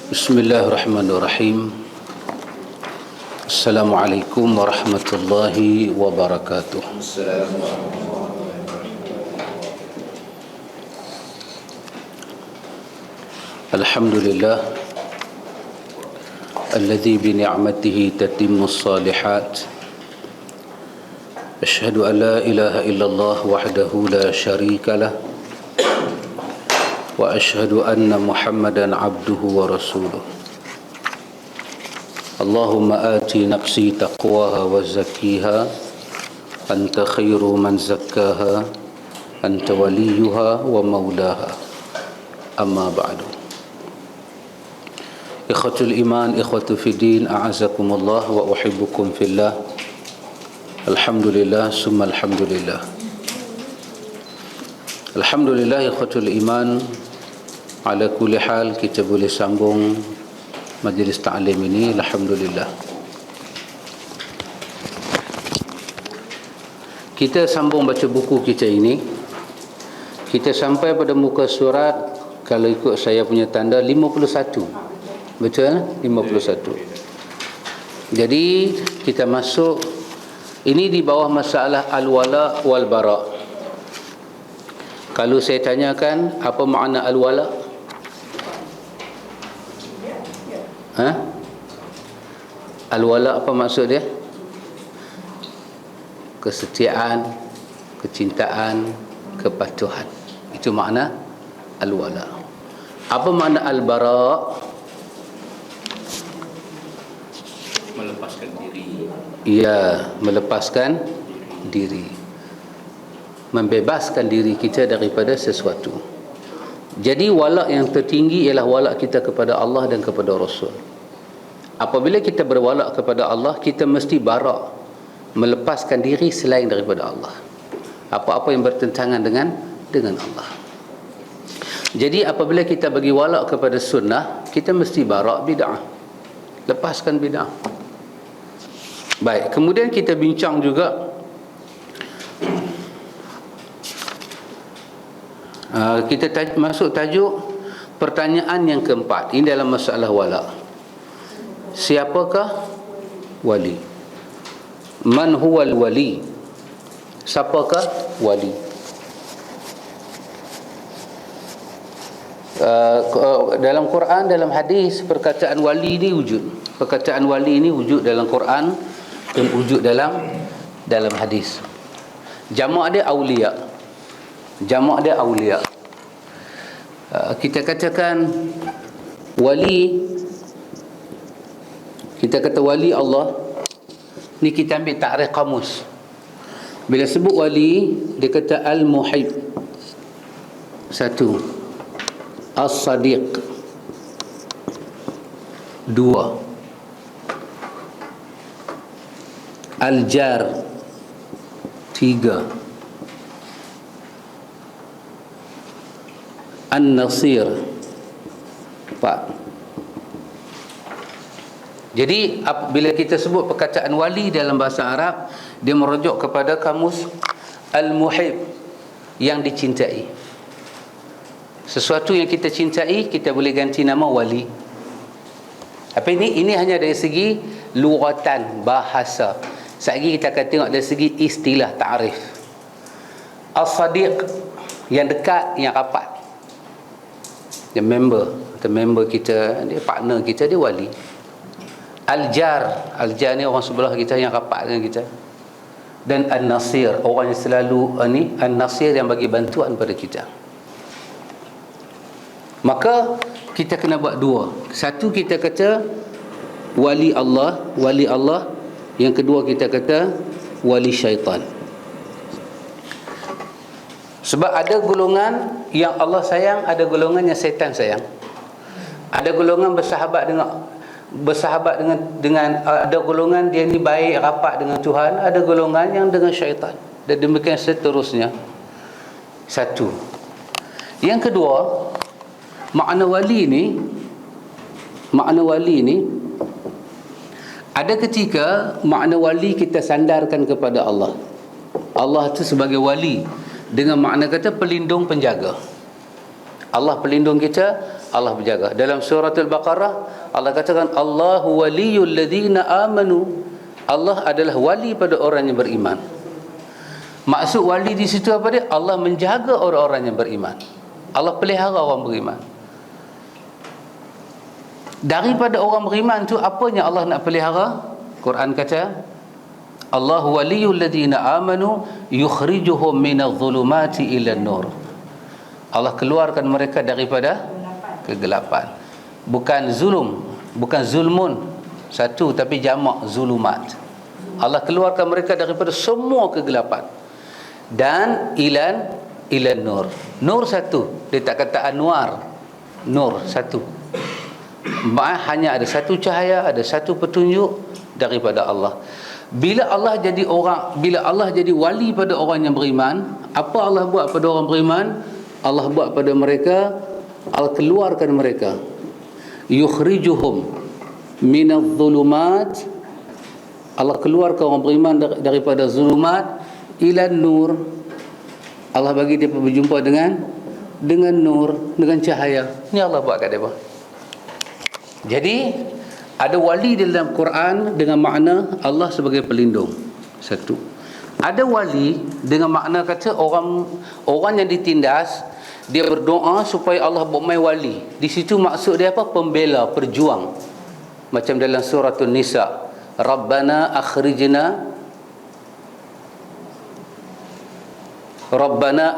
Bismillahirrahmanirrahim. Assalamualaikum warahmatullahi wabarakatuh. Alhamdulillah alladzi bi ni'matihi tatimmus shalihat. Asyhadu an la ilaha illallah wahdahu la syarika lah. Wa asyhadu anna Muhammadan abduhu wa rasuluh. Allahumma ati nafsi taqwaha wa zakkiha anta khairu man zakkaha anta waliyuha wa maulaha. Amma ba'du. Ikhwatul iman, ikhwatu fiddin, a'azakumullah wa uhibbukum fillah. Alhamdulillah summa alhamdulillah. Alhamdulillah ikhwatul iman, ala kulli hal kita boleh sambung majlis ta'lim ini, alhamdulillah. Kita sambung baca buku kita ini. Kita sampai pada muka surat, kalau ikut saya punya tanda, 51. Betul? 51. Jadi kita masuk, ini di bawah masalah al-wala wal bara. Kalau saya tanyakan apa makna al-wala? Al-wala apa maksud dia? Kesetiaan, kecintaan, kepatuhan. Itu makna al-wala. Apa makna al-bara? Melepaskan diri. Ya, melepaskan diri, membebaskan diri kita daripada sesuatu. Jadi wala yang tertinggi ialah wala kita kepada Allah dan kepada Rasul. Apabila kita berwala kepada Allah, kita mesti bara, melepaskan diri selain daripada Allah, apa-apa yang bertentangan dengan Allah. Jadi apabila kita bagi wala kepada sunnah, kita mesti bara bid'ah, lepaskan bid'ah. Baik, kemudian kita bincang juga kita masuk tajuk pertanyaan yang keempat. Ini dalam masalah wala. Siapakah wali? Man huwal wali? Siapakah wali? Dalam Quran, dalam hadis, perkataan wali ini wujud. Perkataan wali ini wujud dalam Quran dan wujud dalam hadis. Jamak dia aulia. Jamak dia aulia. Kita katakan wali, kita kata wali Allah ni, kita ambil takrif kamus. Bila sebut wali, dia kata al-muhib, satu, as-sadiq, dua, al-jar, tiga, an-nasir, empat. Jadi bila kita sebut perkataan wali dalam bahasa Arab, dia merujuk kepada kamus al-muhib, yang dicintai. Sesuatu yang kita cintai, kita boleh ganti nama wali. Tapi ini hanya dari segi lughatan, bahasa. Sekali kita akan tengok dari segi istilah, ta'rif. As-sadiq, yang dekat, yang rapat. Dia member kita, dia partner kita, dia wali. Al-jar ni orang sebelah kita yang rapat dengan kita. Dan an-nasir, orang yang selalu an-nasir, yang bagi bantuan pada kita. Maka kita kena buat dua. Satu, kita kata wali Allah. Yang kedua, kita kata wali syaitan. Sebab ada golongan yang Allah sayang, ada golongan yang syaitan sayang. Ada golongan bersahabat dengan ada golongan dia ni baik, rapat dengan Tuhan, ada golongan yang dengan syaitan, dan demikian seterusnya. Satu. Yang kedua, makna wali ni ada ketika makna wali kita sandarkan kepada Allah. Allah itu sebagai wali dengan makna kata pelindung, penjaga. Allah pelindung kita, Allah berjaga. Dalam surah Al-Baqarah Allah katakan Allahu waliyul ladzina amanu. Allah adalah wali pada orang yang beriman. Maksud wali di situ apa dia? Allah menjaga orang-orang yang beriman. Allah pelihara orang beriman. Daripada orang beriman tu apa yang Allah nak pelihara? Quran kata Allahu waliyul ladzina amanu yukhrijuhum minadh-dhulumati ilan nur. Allah keluarkan mereka daripada kegelapan. Bukan zulum, bukan zulmun satu, tapi jamak zulumat. Allah keluarkan mereka daripada semua kegelapan dan ilan nur. Nur satu, dia tak kata anwar. Nur satu. Hanya ada satu cahaya, ada satu petunjuk daripada Allah. Bila Allah jadi wali pada orang yang beriman, apa Allah buat pada orang beriman? Allah buat pada mereka, Allah keluarkan mereka, yukhrijuhum minadh-dhulumat. Allah keluarkan orang beriman daripada zulumat ila nur. Allah bagi dia berjumpa dengan nur, dengan cahaya. Ini Allah buat kat dia. Jadi ada wali dalam Quran dengan makna Allah sebagai pelindung. Satu. Ada wali dengan makna kata orang yang ditindas, dia berdoa supaya Allah buat mai wali. Di situ maksud dia apa? Pembela, perjuang. Macam dalam surah An-Nisa, Rabbana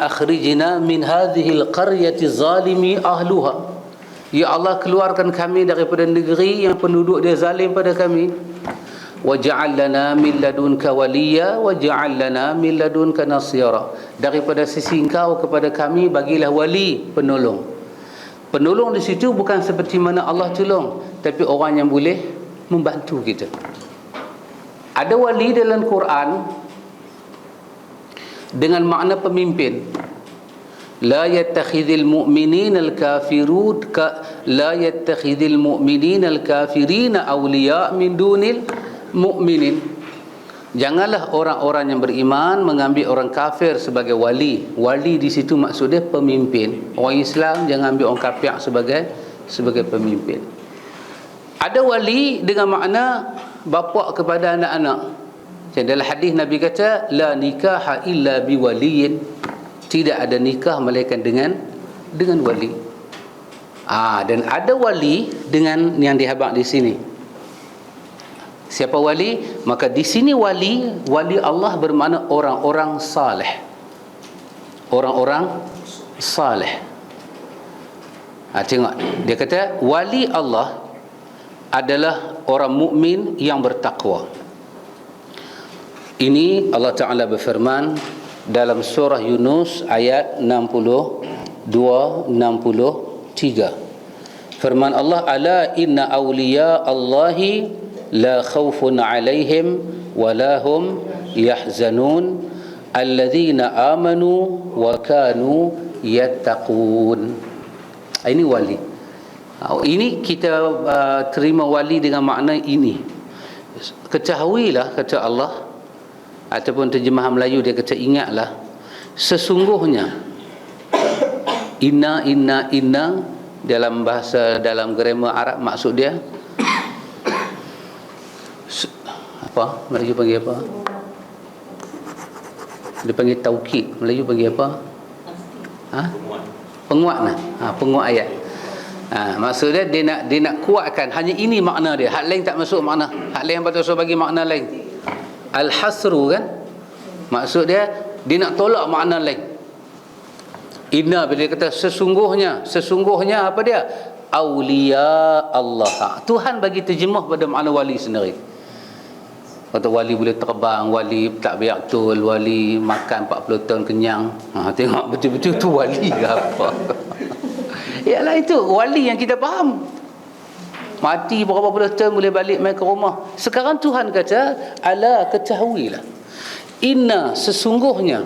akhrijna min hadhil qaryati zalimi ahluha. Ya Allah, keluarkan kami daripada negeri yang penduduk dia zalim pada kami. Waj'al lana min ladunka waliya waj'al lana min ladunka nasira. Daripada sisi Engkau kepada kami bagilah wali, penolong. Penolong di situ bukan seperti mana Allah tolong, tapi orang yang boleh membantu kita. Ada wali dalam Quran dengan makna pemimpin. La yattakhidhul mu'minina al-kafirun la yattakhidhul mu'minina al-kafirina awliya min dunil mu'minin. Janganlah orang-orang yang beriman mengambil orang kafir sebagai wali. Wali di situ maksud dia pemimpin. Orang Islam jangan ambil orang kafir sebagai pemimpin. Ada wali dengan makna bapa kepada anak-anak. Dalam hadis Nabi kata la nikaha illa biwaliyin. Tidak ada nikah melainkan dengan wali. Dan ada wali dengan yang dihabaq di sini. Siapa wali? Maka di sini wali Allah bermakna orang-orang saleh. Orang-orang saleh. Tengok, dia kata wali Allah adalah orang mukmin yang bertakwa. Ini Allah Ta'ala berfirman dalam surah Yunus ayat 62-63. Firman Allah, ala inna awliya Allahi la khawfun alaihim wa lahum yahzanun alladhina amanu wa kanu yattaqun. Ini wali. Ini kita terima wali dengan makna ini. Ketahuilah, kata Allah, ataupun terjemahan Melayu dia kata ingatlah, sesungguhnya inna dalam bahasa, dalam grammar Arab maksud dia apa? Melayu panggil apa? Dia panggil taukid. Melayu panggil apa? Penguat lah. Penguat ayat. Maksud dia nak kuatkan. Hanya ini makna dia. Hak lain tak masuk makna. Hak lain patut bagi makna lain. Al-hasru kan, maksud dia nak tolak makna lain. Inna bila dia kata sesungguhnya apa dia? Aulia Allah. Tuhan bagi terjemah pada makna wali sendiri. Kata wali boleh terbang, wali tak betul, wali makan 40 tahun kenyang. Tengok betul-betul tu wali ke apa? Ialah itu wali yang kita faham. Mati berapa puluh tahun boleh balik main ke rumah. Sekarang Tuhan kata, ala ketahuilah, inna sesungguhnya.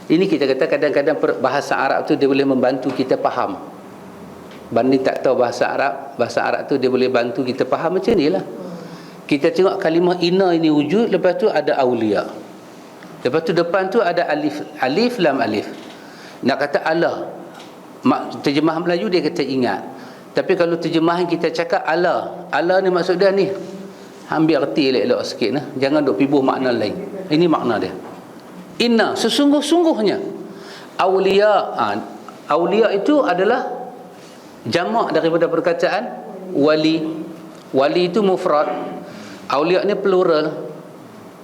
Ini kita kata kadang-kadang bahasa Arab tu dia boleh membantu kita faham. Banding tak tahu bahasa Arab tu dia boleh bantu kita faham macam ni lah. Kita tengok kalimah inna ini wujud, lepas tu ada awliya, lepas tu depan tu ada alif lam alif. Nak kata Allah, terjemah Melayu dia kata ingat. Tapi kalau terjemahan kita cakap ala ni maksud dia ni, ambil erti elok-elok sikit nah. Jangan duk pibuh makna lain. Ini makna dia. Inna, sesungguh-sungguhnya. Awliya. Awliya itu adalah jamak daripada perkataan wali. Wali itu mufrad, awliya ni plural.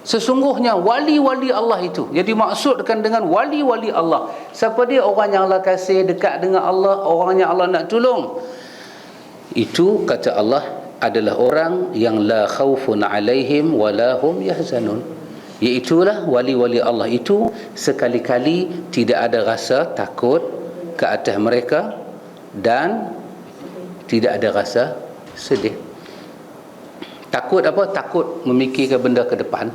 Sesungguhnya wali-wali Allah itu. Jadi maksudkan dengan wali-wali Allah, siapa dia? Orang yang Allah kasih, dekat dengan Allah, orang yang Allah nak tolong. Itu kata Allah adalah orang yang la khaufun alaihim wa la hum yahzanun. Iaitulah wali-wali Allah itu sekali-kali tidak ada rasa takut ke atas mereka dan tidak ada rasa sedih. Takut apa? Takut memikirkan benda ke depan.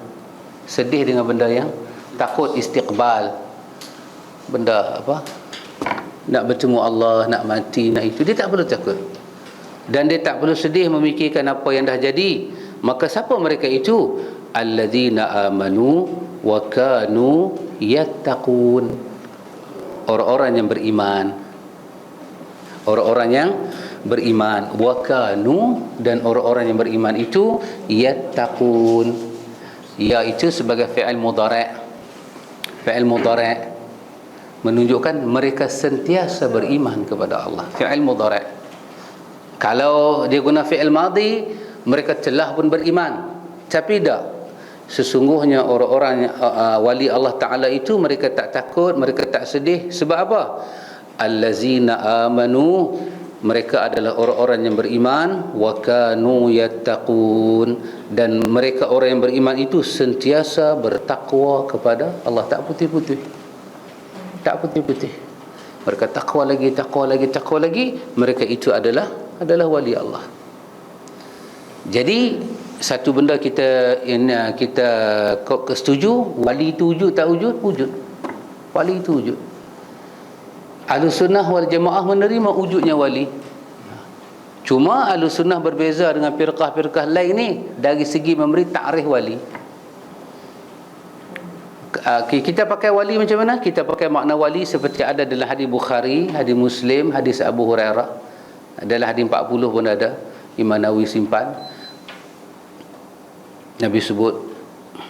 Sedih dengan benda yang takut istiqbal. Benda apa? Nak bertemu Allah, nak mati, nak itu. Dia tak perlu takut. Dan dia tak perlu sedih memikirkan apa yang dah jadi. Maka siapa mereka itu? Alladzina amanu wa kanu yattaqun. Orang-orang yang beriman. Orang-orang yang beriman. Wa kanu, dan orang-orang yang beriman itu yattaqun. Ya itu sebagai fi'il mudhari'. Fi'il mudhari' menunjukkan mereka sentiasa beriman kepada Allah. Fi'il mudhari'. Kalau dia guna fi'il madhi, mereka telah pun beriman. Tapi tak. Sesungguhnya orang-orang wali Allah Ta'ala itu mereka tak takut, mereka tak sedih. Sebab apa? Allazina amanu, mereka adalah orang-orang yang beriman, wa kanu yattaqun, dan mereka orang yang beriman itu sentiasa bertakwa kepada Allah. Tak putih-putih. Tak putih-putih. Mereka takwa lagi, takwa lagi, takwa lagi. Mereka itu adalah wali Allah. Jadi satu benda kita setuju, wali itu wujud tak wujud? Wujud. Wali itu wujud. Ahlussunnah wal Jamaah menerima wujudnya wali. Cuma Ahlussunnah berbeza dengan firqah-firqah lain ni dari segi memberi takrif wali. Kita pakai wali macam mana? Kita pakai makna wali seperti ada dalam hadis Bukhari, hadis Muslim, hadis Abu Hurairah. Dalam hadis 40 pun ada, Imam Nawawi simpan. Nabi sebut,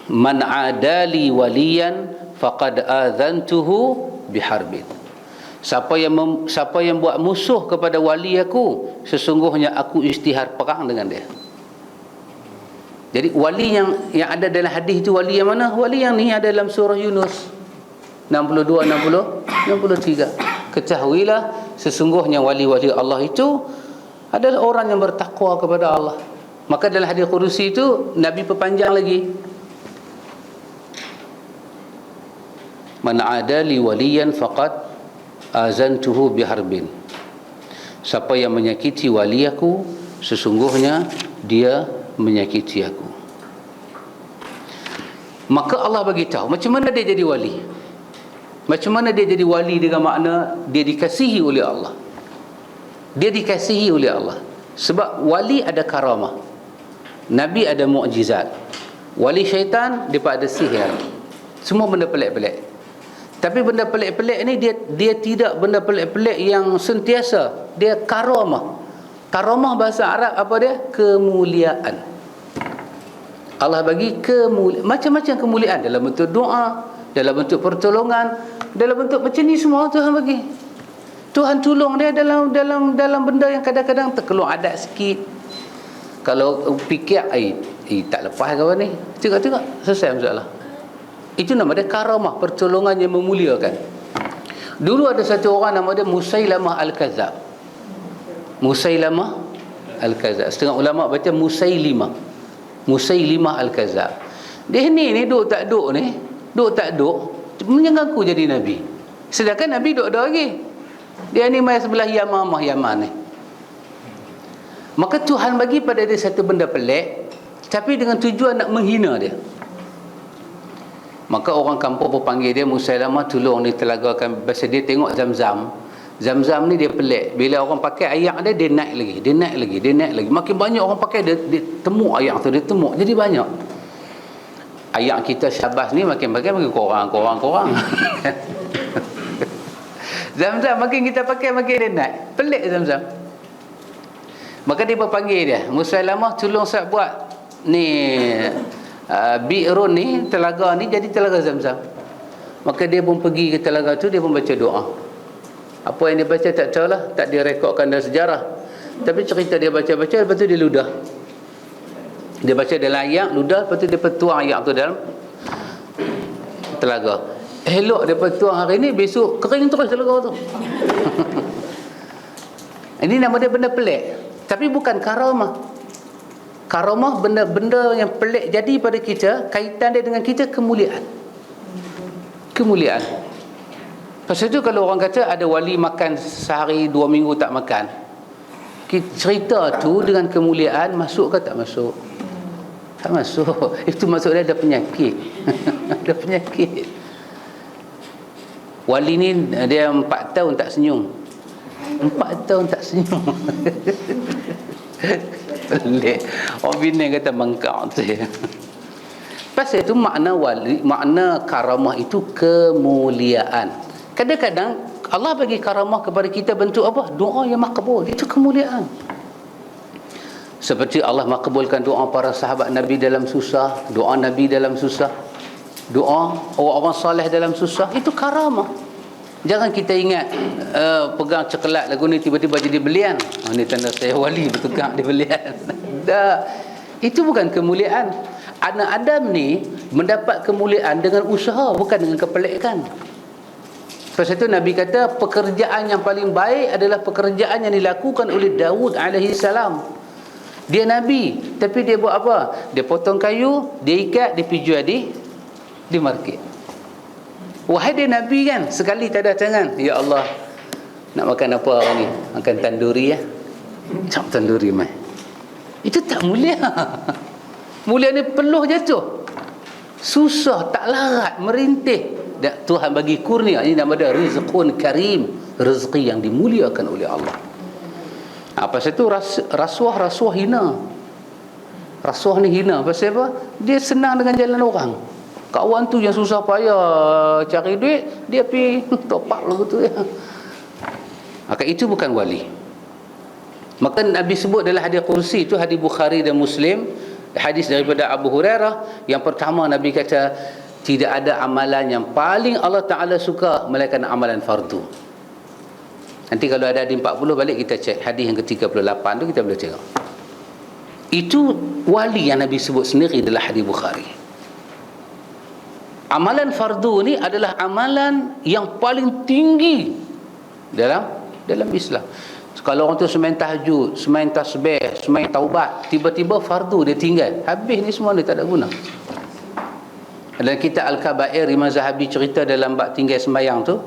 man adali waliyan faqad adzantuhu biharbin. Siapa yang buat musuh kepada wali aku, sesungguhnya aku isytihar perang dengan dia. Jadi wali yang ada dalam hadis itu wali yang mana? Wali yang ni ada dalam surah Yunus 62, 60, 63. Ketahuilah sesungguhnya wali-wali Allah itu adalah orang yang bertakwa kepada Allah. Maka dalam hadis Qudusi itu Nabi perpanjang lagi, man adali waliyan faqad azantuhu biharbin. Siapa yang menyakiti wali aku, sesungguhnya dia menyakiti aku. Maka Allah bagi tahu macam mana dia jadi wali. Macam mana dia jadi wali dengan makna dia dikasihi oleh Allah. Dia dikasihi oleh Allah. Sebab wali ada karamah, Nabi ada mukjizat. Wali syaitan dia ada sihir. Semua benda pelik-pelik. Tapi benda pelik-pelik ni dia tidak benda pelik-pelik yang sentiasa. Dia karamah. Karamah bahasa Arab apa dia? Kemuliaan. Allah bagi macam-macam kemuliaan dalam bentuk doa, dalam bentuk pertolongan, dalam bentuk macam ni semua Tuhan bagi. Tuhan tolong dia dalam benda yang kadang-kadang terkeluar adat sikit. Kalau fikir tak lepas ke apa ni? Tengok selesai masalah. Itu nama dia karamah, pertolongan yang memuliakan. Dulu ada satu orang nama dia Musailamah Al-Kadzab. Musailamah Al-Kadzab. Setengah ulama baca Musailimah. Musailimah Al-Kadzab. Dia ni duk tak duk menyengaku jadi Nabi. Sedangkan Nabi duk ada lagi. Dia ni mai sebelah Yaman ni. Maka Tuhan bagi pada dia satu benda pelik, tapi dengan tujuan nak menghina dia. Maka orang kampung pun panggil dia Musailamah, tolong ditelagakan. Pasal dia tengok Zam-Zam ni dia pelik. Bila orang pakai air dia, dia naik lagi. Makin banyak orang pakai, dia temuk air tu, dia temuk. Jadi banyak. Air kita Syabas ni makin korang. Zam-Zam makin kita pakai, makin dia naik. Pelik Zam-Zam. Maka dia berpanggil dia, Musailamah, tolong saya buat ni bi'run ni, telaga ni jadi telaga Zamzam. Maka dia pun pergi ke telaga tu, dia pun baca doa. Apa yang dia baca tak tahulah, tak direkodkan dalam sejarah. Tapi cerita dia baca-baca, lepas tu dia ludah. Dia baca dalam ayak, ludah, lepas tu dia petuang ayak tu dalam telaga. Elok dia petuang hari ni, besok kering terus telaga tu. Ini nama dia benda pelik. Tapi bukan karamah. Karamah benda-benda yang pelik jadi pada kita, kaitan dia dengan kita kemuliaan. Kemuliaan. Pasal tu kalau orang kata ada wali makan sehari 2 minggu tak makan, cerita tu dengan kemuliaan masuk ke tak masuk? Tak masuk. Itu maksud dia ada penyakit. Ada penyakit. Wali ni dia 4 tahun tak senyum. 4 tahun tak senyum. Pelik. Orang Penang kata bangkang tu. Pasal itu makna wali, makna karamah itu kemuliaan. Kadang-kadang Allah bagi karamah kepada kita bentuk apa? Doa yang makbul. Itu kemuliaan. Seperti Allah makbulkan doa para sahabat Nabi dalam susah, doa Nabi dalam susah, doa orang-orang saleh dalam susah. Itu karamah. Jangan kita ingat pegang coklat lagu ni tiba-tiba jadi belian. Ni tanda saya wali bertukar di belian. Dah. Itu bukan kemuliaan. Anak Adam ni mendapat kemuliaan dengan usaha, bukan dengan kepelikan. Pasal itu Nabi kata pekerjaan yang paling baik adalah pekerjaan yang dilakukan oleh Daud alaihi salam. Dia Nabi, tapi dia buat apa? Dia potong kayu, dia ikat, dia pergi jual di market. Wahai dia Nabi kan, sekali tak ada tangan. Ya Allah, nak makan apa hari ni? Makan tanduri ya. Cap tanduri mai. Itu tak mulia. Mulia ni peluh jatuh. Susah, tak larat, merintih. Tuhan bagi kurnia. Ini nama dia rizqun karim. Rezeki yang dimuliakan oleh Allah. Pasal itu rasuah hina. Rasuah ni hina. Pasal apa? Dia senang dengan jalan orang. Kawan tu yang susah payah cari duit, dia pergi topak lagu tu ya. Maka itu bukan wali. Maka Nabi sebut dalam hadis kursi itu, hadis Bukhari dan Muslim, hadis daripada Abu Hurairah. Yang pertama Nabi kata, tidak ada amalan yang paling Allah Ta'ala suka melainkan amalan fardu. Nanti kalau ada di 40 balik kita cek hadis yang ke-38 tu, kita boleh tengok. Itu wali yang Nabi sebut sendiri dalam hadis Bukhari. Amalan fardu ni adalah amalan yang paling tinggi dalam Islam. Kalau orang tu semain tahajud, semain tasbih, semain taubat, tiba-tiba fardu dia tinggal, habis ni semua dia tak ada guna. Dalam kitab Al-Kabair, Imam Zahabi cerita dalam bab tinggal sembahyang tu,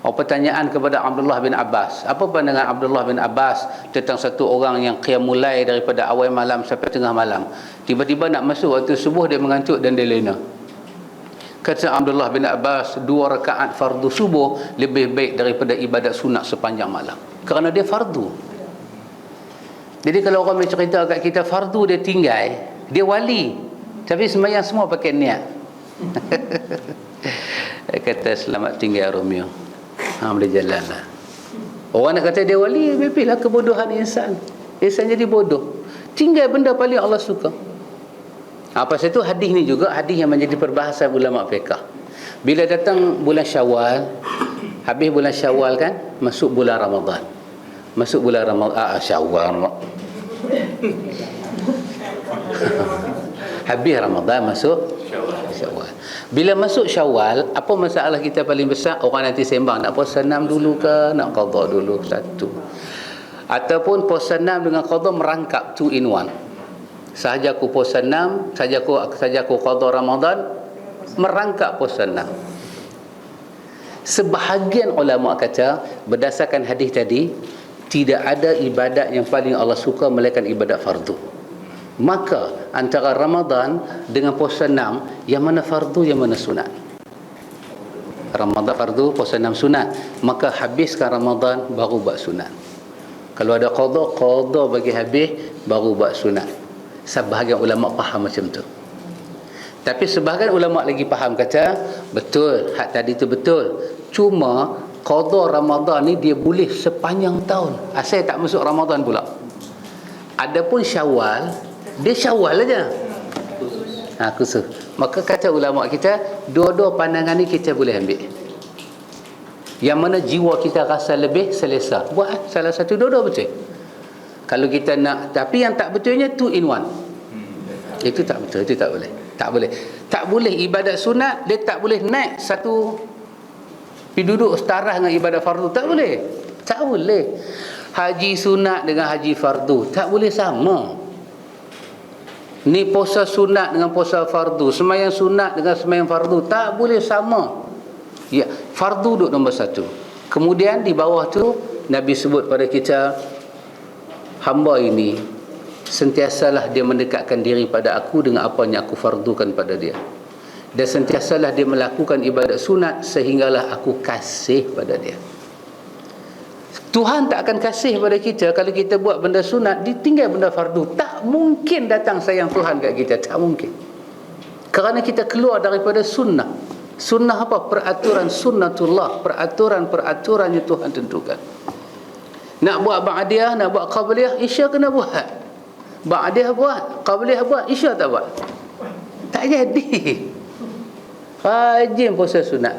pertanyaan kepada Abdullah bin Abbas, apa pandangan Abdullah bin Abbas tentang satu orang yang qiyamul lail daripada awal malam sampai tengah malam, tiba-tiba nak masuk waktu subuh dia mengantuk dan dia lena. Kata Abdullah bin Abbas, 2 rakaat fardu subuh lebih baik daripada ibadat sunat sepanjang malam, kerana dia fardu. Jadi kalau orang bercerita kat kita fardu dia tinggal, dia wali, tapi sembahyang semua pakai niat. Kata selamat tinggal Romeo, boleh jalan lah. Orang nak kata dia wali, bepilah kebodohan insan. Insan jadi bodoh, tinggal benda paling Allah suka. Pasal itu hadis ni juga hadis yang menjadi perbahasan ulama fiqh. Bila datang bulan Syawal, habis bulan Syawal kan, masuk bulan Ramadan. Masuk bulan Ramadan, Syawal. Habis Ramadan masuk Syawal. Bila masuk Syawal, apa masalah kita paling besar? Orang nanti sembang, nak puasa 6 dulu ke, nak qada dulu satu, ataupun puasa 6 dengan qada merangkap 2 in 1. Sahaja aku puasa 6, sahaja aku qada Ramadan, merangkap puasa 6. Sebahagian ulama kata berdasarkan hadis tadi, tidak ada ibadat yang paling Allah suka melainkan ibadat fardu. Maka antara Ramadan dengan puasa 6, yang mana fardu, yang mana sunat? Ramadan fardu, puasa 6 sunat. Maka habiskan Ramadan baru buat sunat. Kalau ada qada bagi habis baru buat sunat. Sebahagian ulama faham macam tu. Tapi sebahagian ulama lagi faham, kata betul, hak tadi tu betul. Cuma qada Ramadan ni dia boleh sepanjang tahun. Asal tak masuk Ramadan pula. Adapun Syawal, dia Syawal aja. Khusus. Maka kata ulama kita, dua-dua pandangan ni kita boleh ambil. Yang mana jiwa kita rasa lebih selesa, buat salah satu, dua-dua betul. Kalau kita nak, tapi yang tak betulnya 2 in 1. Itu tak betul, itu tak boleh. Tak boleh. Tak boleh ibadat sunat, dia tak boleh naik satu pergi duduk setara dengan ibadat fardu. Tak boleh. Tak boleh. Haji sunat dengan haji fardu tak boleh sama. Ni puasa sunat dengan puasa fardu, sembahyang sunat dengan sembahyang fardu tak boleh sama. Ya, fardu duduk nombor 1. Kemudian di bawah tu Nabi sebut pada kita, hamba ini sentiasalah dia mendekatkan diri pada aku dengan apa yang aku fardukan pada dia, dan sentiasalah dia melakukan ibadat sunat sehinggalah aku kasih pada dia. Tuhan tak akan kasih pada kita kalau kita buat benda sunat ditinggal benda fardu. Tak mungkin datang sayang Tuhan kat kita, tak mungkin. Kerana kita keluar daripada sunnah. Sunnah apa? Peraturan sunnatullah, peraturan-peraturan yang Tuhan tentukan. Nak buat ba'diyah, nak buat qabliyah, Isya kena buat. Ba'diyah buat, qabliyah buat, Isya tak buat. Tak jadi. Rajin puasa sunat.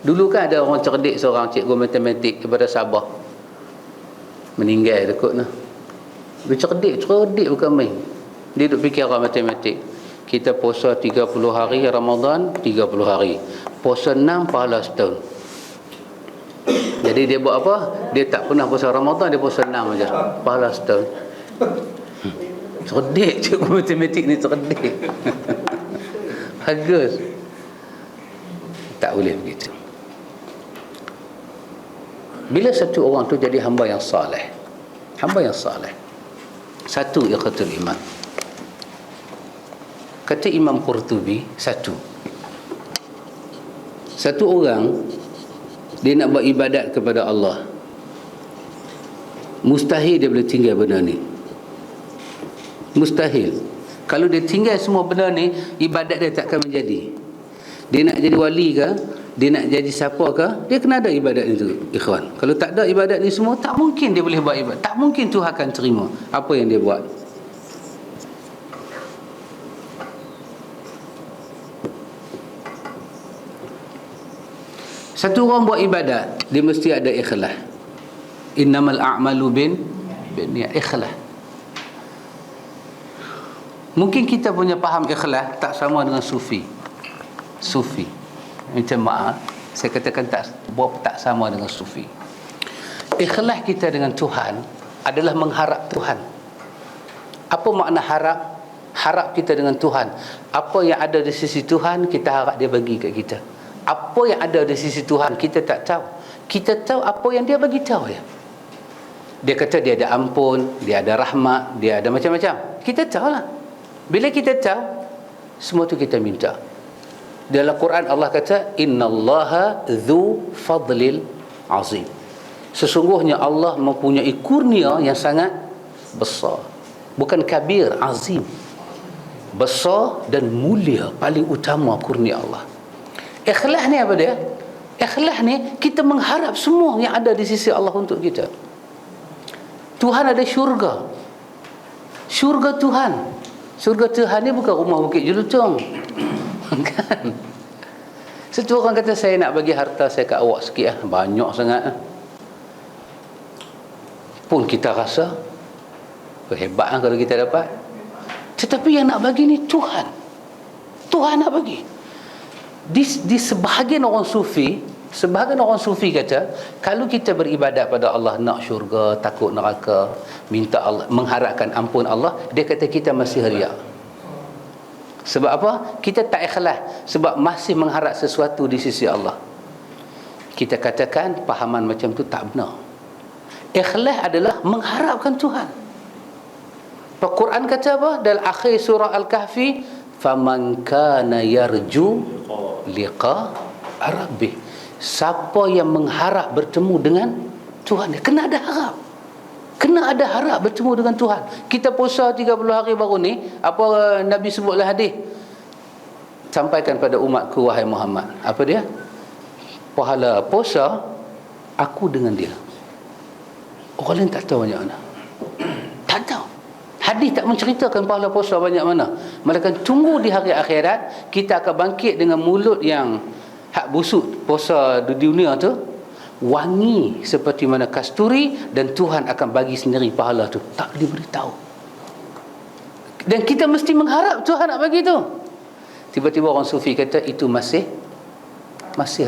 Dulu kan ada orang cerdik seorang, cikgu matematik daripada Sabah, meninggal dekut nah. Dia cerdik bukan main. Dia duk fikir matematik. Kita puasa 30 hari Ramadan, 30 hari. Puasa 6 pahala setahun. Jadi dia buat apa? Dia tak pernah puasa Ramadan, dia puasa 6 aja. Pahala setahun. Cerdik cikgu matematik ni, cerdik. Bagus. Tak boleh begitu. Bila satu orang tu jadi hamba yang saleh, satu, iqatul iman. Kata Imam Qurtubi, satu orang dia nak buat ibadat kepada Allah, mustahil dia boleh tinggal benda ni. Mustahil. Kalau dia tinggal semua benda ni, ibadat dia takkan menjadi. Dia nak jadi wali ke, dia nak jadi siapa ke, dia kena ada ibadat itu, ikhwan. Kalau tak ada ibadat ni semua, tak mungkin dia boleh buat ibadat. Tak mungkin Tuhan akan terima apa yang dia buat. Satu orang buat ibadat, dia mesti ada ikhlas. Innamal a'malu binniyat, ikhlas. Mungkin kita punya faham ikhlas tak sama dengan sufi. Minta maaf, saya katakan tak sama dengan sufi. Ikhlas kita dengan Tuhan adalah mengharap Tuhan. Apa makna harap? Harap kita dengan Tuhan, apa yang ada di sisi Tuhan kita harap dia bagi kat kita. Apa yang ada di sisi Tuhan kita tak tahu. Kita tahu apa yang dia bagi tahu ya. Dia kata dia ada ampun, dia ada rahmat, dia ada macam-macam. Kita tahu lah. Bila kita tahu, semua tu kita minta. Dalam Quran Allah kata, innallaha dzu fadlil azim. Sesungguhnya Allah mempunyai kurnia yang sangat besar. Bukan kabir, azim. Besar dan mulia, paling utama kurnia Allah. Ikhlas ni apa dia? Ikhlas ni kita mengharap semua yang ada di sisi Allah untuk kita. Tuhan ada syurga. Syurga Tuhan. Syurga Tuhan ni bukan rumah Bukit Jelutong. Kan? Satu orang kata, saya nak bagi harta saya kat awak sikit lah. Banyak sangat lah. Pun kita rasa hebat lah kalau kita dapat. Tetapi yang nak bagi ni Tuhan. Tuhan nak bagi. Di sebahagian orang sufi kata, kalau kita beribadat pada Allah, nak syurga, takut neraka, minta Allah, mengharapkan ampun Allah, dia kata kita masih riak. Sebab apa? Kita tak ikhlas, sebab masih mengharap sesuatu di sisi Allah. Kita katakan pahaman macam tu tak benar. Ikhlas adalah mengharapkan Tuhan. Al-Quran kata apa? Dalam akhir surah Al-Kahfi, faman kana yarju liqa rabbih. Siapa yang mengharap bertemu dengan Tuhan, dia kena ada harap. Kena ada harap bertemu dengan Tuhan. Kita puasa 30 hari baru ni, apa Nabi sebutlah hadis, sampaikan pada umatku wahai Muhammad. Apa dia? Pahala puasa aku dengan dia. Orang lain tak tahu macam mana. Tak tahu. Hadis tak menceritakan pahala puasa banyak mana. Melainkan tunggu di hari akhirat, kita akan bangkit dengan mulut yang hak busuk puasa di dunia tu, wangi seperti mana kasturi, dan Tuhan akan bagi sendiri pahala tu, tak diberitahu. Dan kita mesti mengharap Tuhan nak bagi tu. Tiba-tiba orang sufi kata itu masih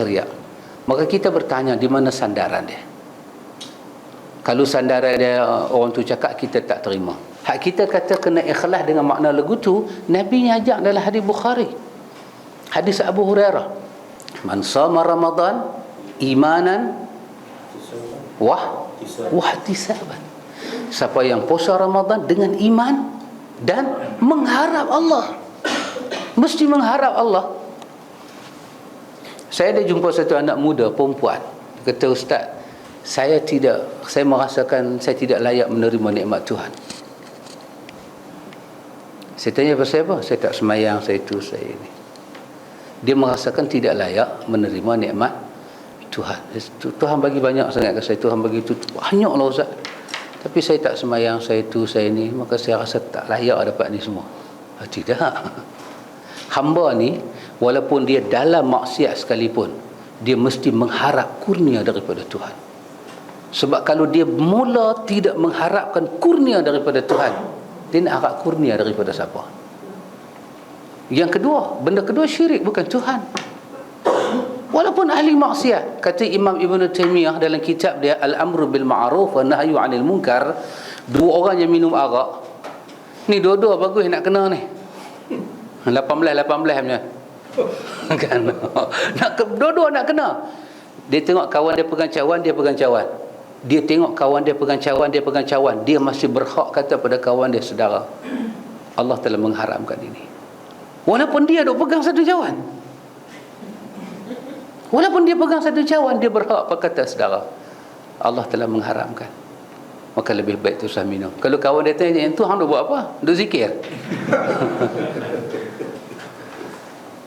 riak. Maka kita bertanya, di mana sandaran dia? Kalau sandaran dia orang tu cakap, kita tak terima. Hak kita kata kena ikhlas dengan makna lagu tu, Nabi ajak dalam hadis Bukhari, hadis Abu Hurairah, man sama Ramadan imanan wahtisaban. Siapa yang puasa Ramadan dengan iman dan mengharap Allah, mesti mengharap Allah. Saya ada jumpa satu anak muda perempuan, dia kata, Ustaz, saya merasakan saya tidak layak menerima nikmat Tuhan. Saya tanya pasal apa? Saya tak semayang, saya itu, saya ini. Dia merasakan tidak layak menerima nikmat Tuhan. Tuhan bagi banyak sangat ke saya, Tuhan bagi itu banyaklah Ustaz, tapi saya tak semayang, saya itu, saya ini, maka saya rasa tak layak dapat ni semua. Tidak. Hamba ni walaupun dia dalam maksiat sekalipun, dia mesti mengharap kurnia daripada Tuhan. Sebab kalau dia mula tidak mengharapkan kurnia daripada Tuhan, dia nak harap kurnia daripada siapa? Yang kedua, benda kedua, syirik bukan Tuhan. Walaupun ahli maksiat, kata Imam Ibn Taymiyah dalam kitab dia Al-Amru Bil Ma'ruf wa Nahyu 'Anil Munkar, dua orang yang minum arak ni, dua-dua bagus nak kena ni 18 punya kan, dua-dua nak kena. Dia tengok kawan dia pegang cawan, dia pegang cawan. Dia tengok kawan dia pegang cawan, dia pegang cawan. Dia masih berhak kata pada kawan dia, saudara, Allah telah mengharamkan ini. Walaupun dia duk pegang satu cawan, walaupun dia pegang satu cawan, dia berhak berkata, saudara, Allah telah mengharamkan. Maka lebih baik tu usah minum. Kalau kawan dia tanya, yang tu hang duk buat apa? Duk zikir.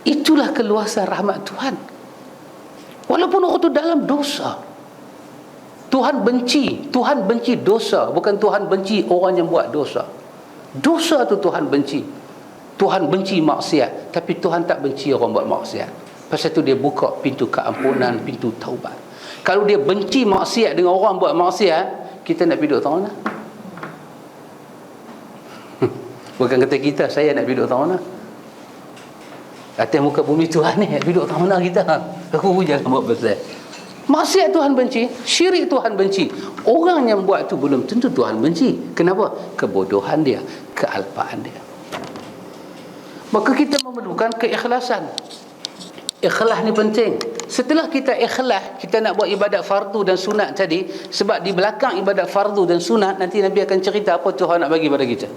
Itulah keluasan rahmat Tuhan. Walaupun orang tu dalam dosa, Tuhan benci dosa, bukan Tuhan benci orang yang buat dosa. Dosa tu Tuhan benci. Tuhan benci maksiat, tapi Tuhan tak benci orang buat maksiat. Pasal tu dia buka pintu keampunan, pintu taubat. Kalau dia benci maksiat dengan orang buat maksiat, kita nak duduk tahu mana? Bukan kata kita, saya nak duduk tahu mana? Atas muka bumi Tuhan ni, duduk tahu mana kita? Aku jangan buat pasal. Maksiat Tuhan benci, syirik Tuhan benci. Orang yang buat tu belum tentu Tuhan benci. Kenapa? Kebodohan dia, kealpaan dia. Maka kita memerlukan keikhlasan. Ikhlas ni penting. Setelah kita ikhlas, kita nak buat ibadat fardu dan sunat tadi, sebab di belakang ibadat fardu dan sunat nanti Nabi akan cerita apa Tuhan nak bagi pada kita.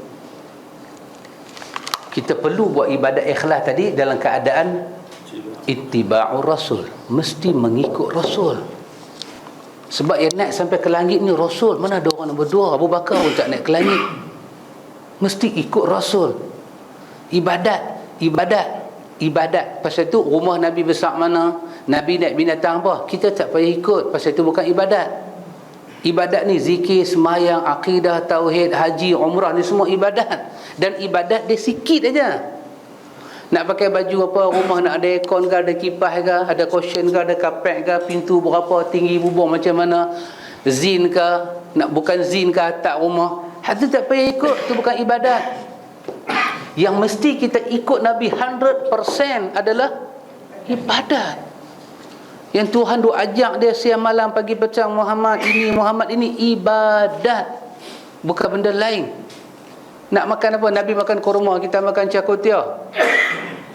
Kita perlu buat ibadat ikhlas tadi dalam keadaan ittiba'ur rasul, mesti mengikut Rasul. Sebab yang naik sampai ke langit ni Rasul. Mana ada orang nombor dua? Abu Bakar pun tak naik ke langit. Mesti ikut Rasul. Ibadat. Pasal tu rumah Nabi besar mana, Nabi naik binatang apa, kita tak payah ikut. Pasal tu bukan ibadat. Ibadat ni zikir, semayang, akidah, tauhid, haji, umrah, ni semua ibadat. Dan ibadat dia sikit aja. Nak pakai baju apa, rumah nak ada aircon ke, ada kipas ke, ada cushion ke, ada kapet ke, pintu berapa tinggi, bubur macam mana, zin ke, nak bukan zin ke atap rumah, itu tak payah ikut. Itu bukan ibadat. Yang mesti kita ikut Nabi 100% adalah ibadat. Yang Tuhan duk ajak dia siang malam pagi petang, Muhammad ini ibadat, bukan benda lain. Nak makan apa? Nabi makan kurma, kita makan cakutia.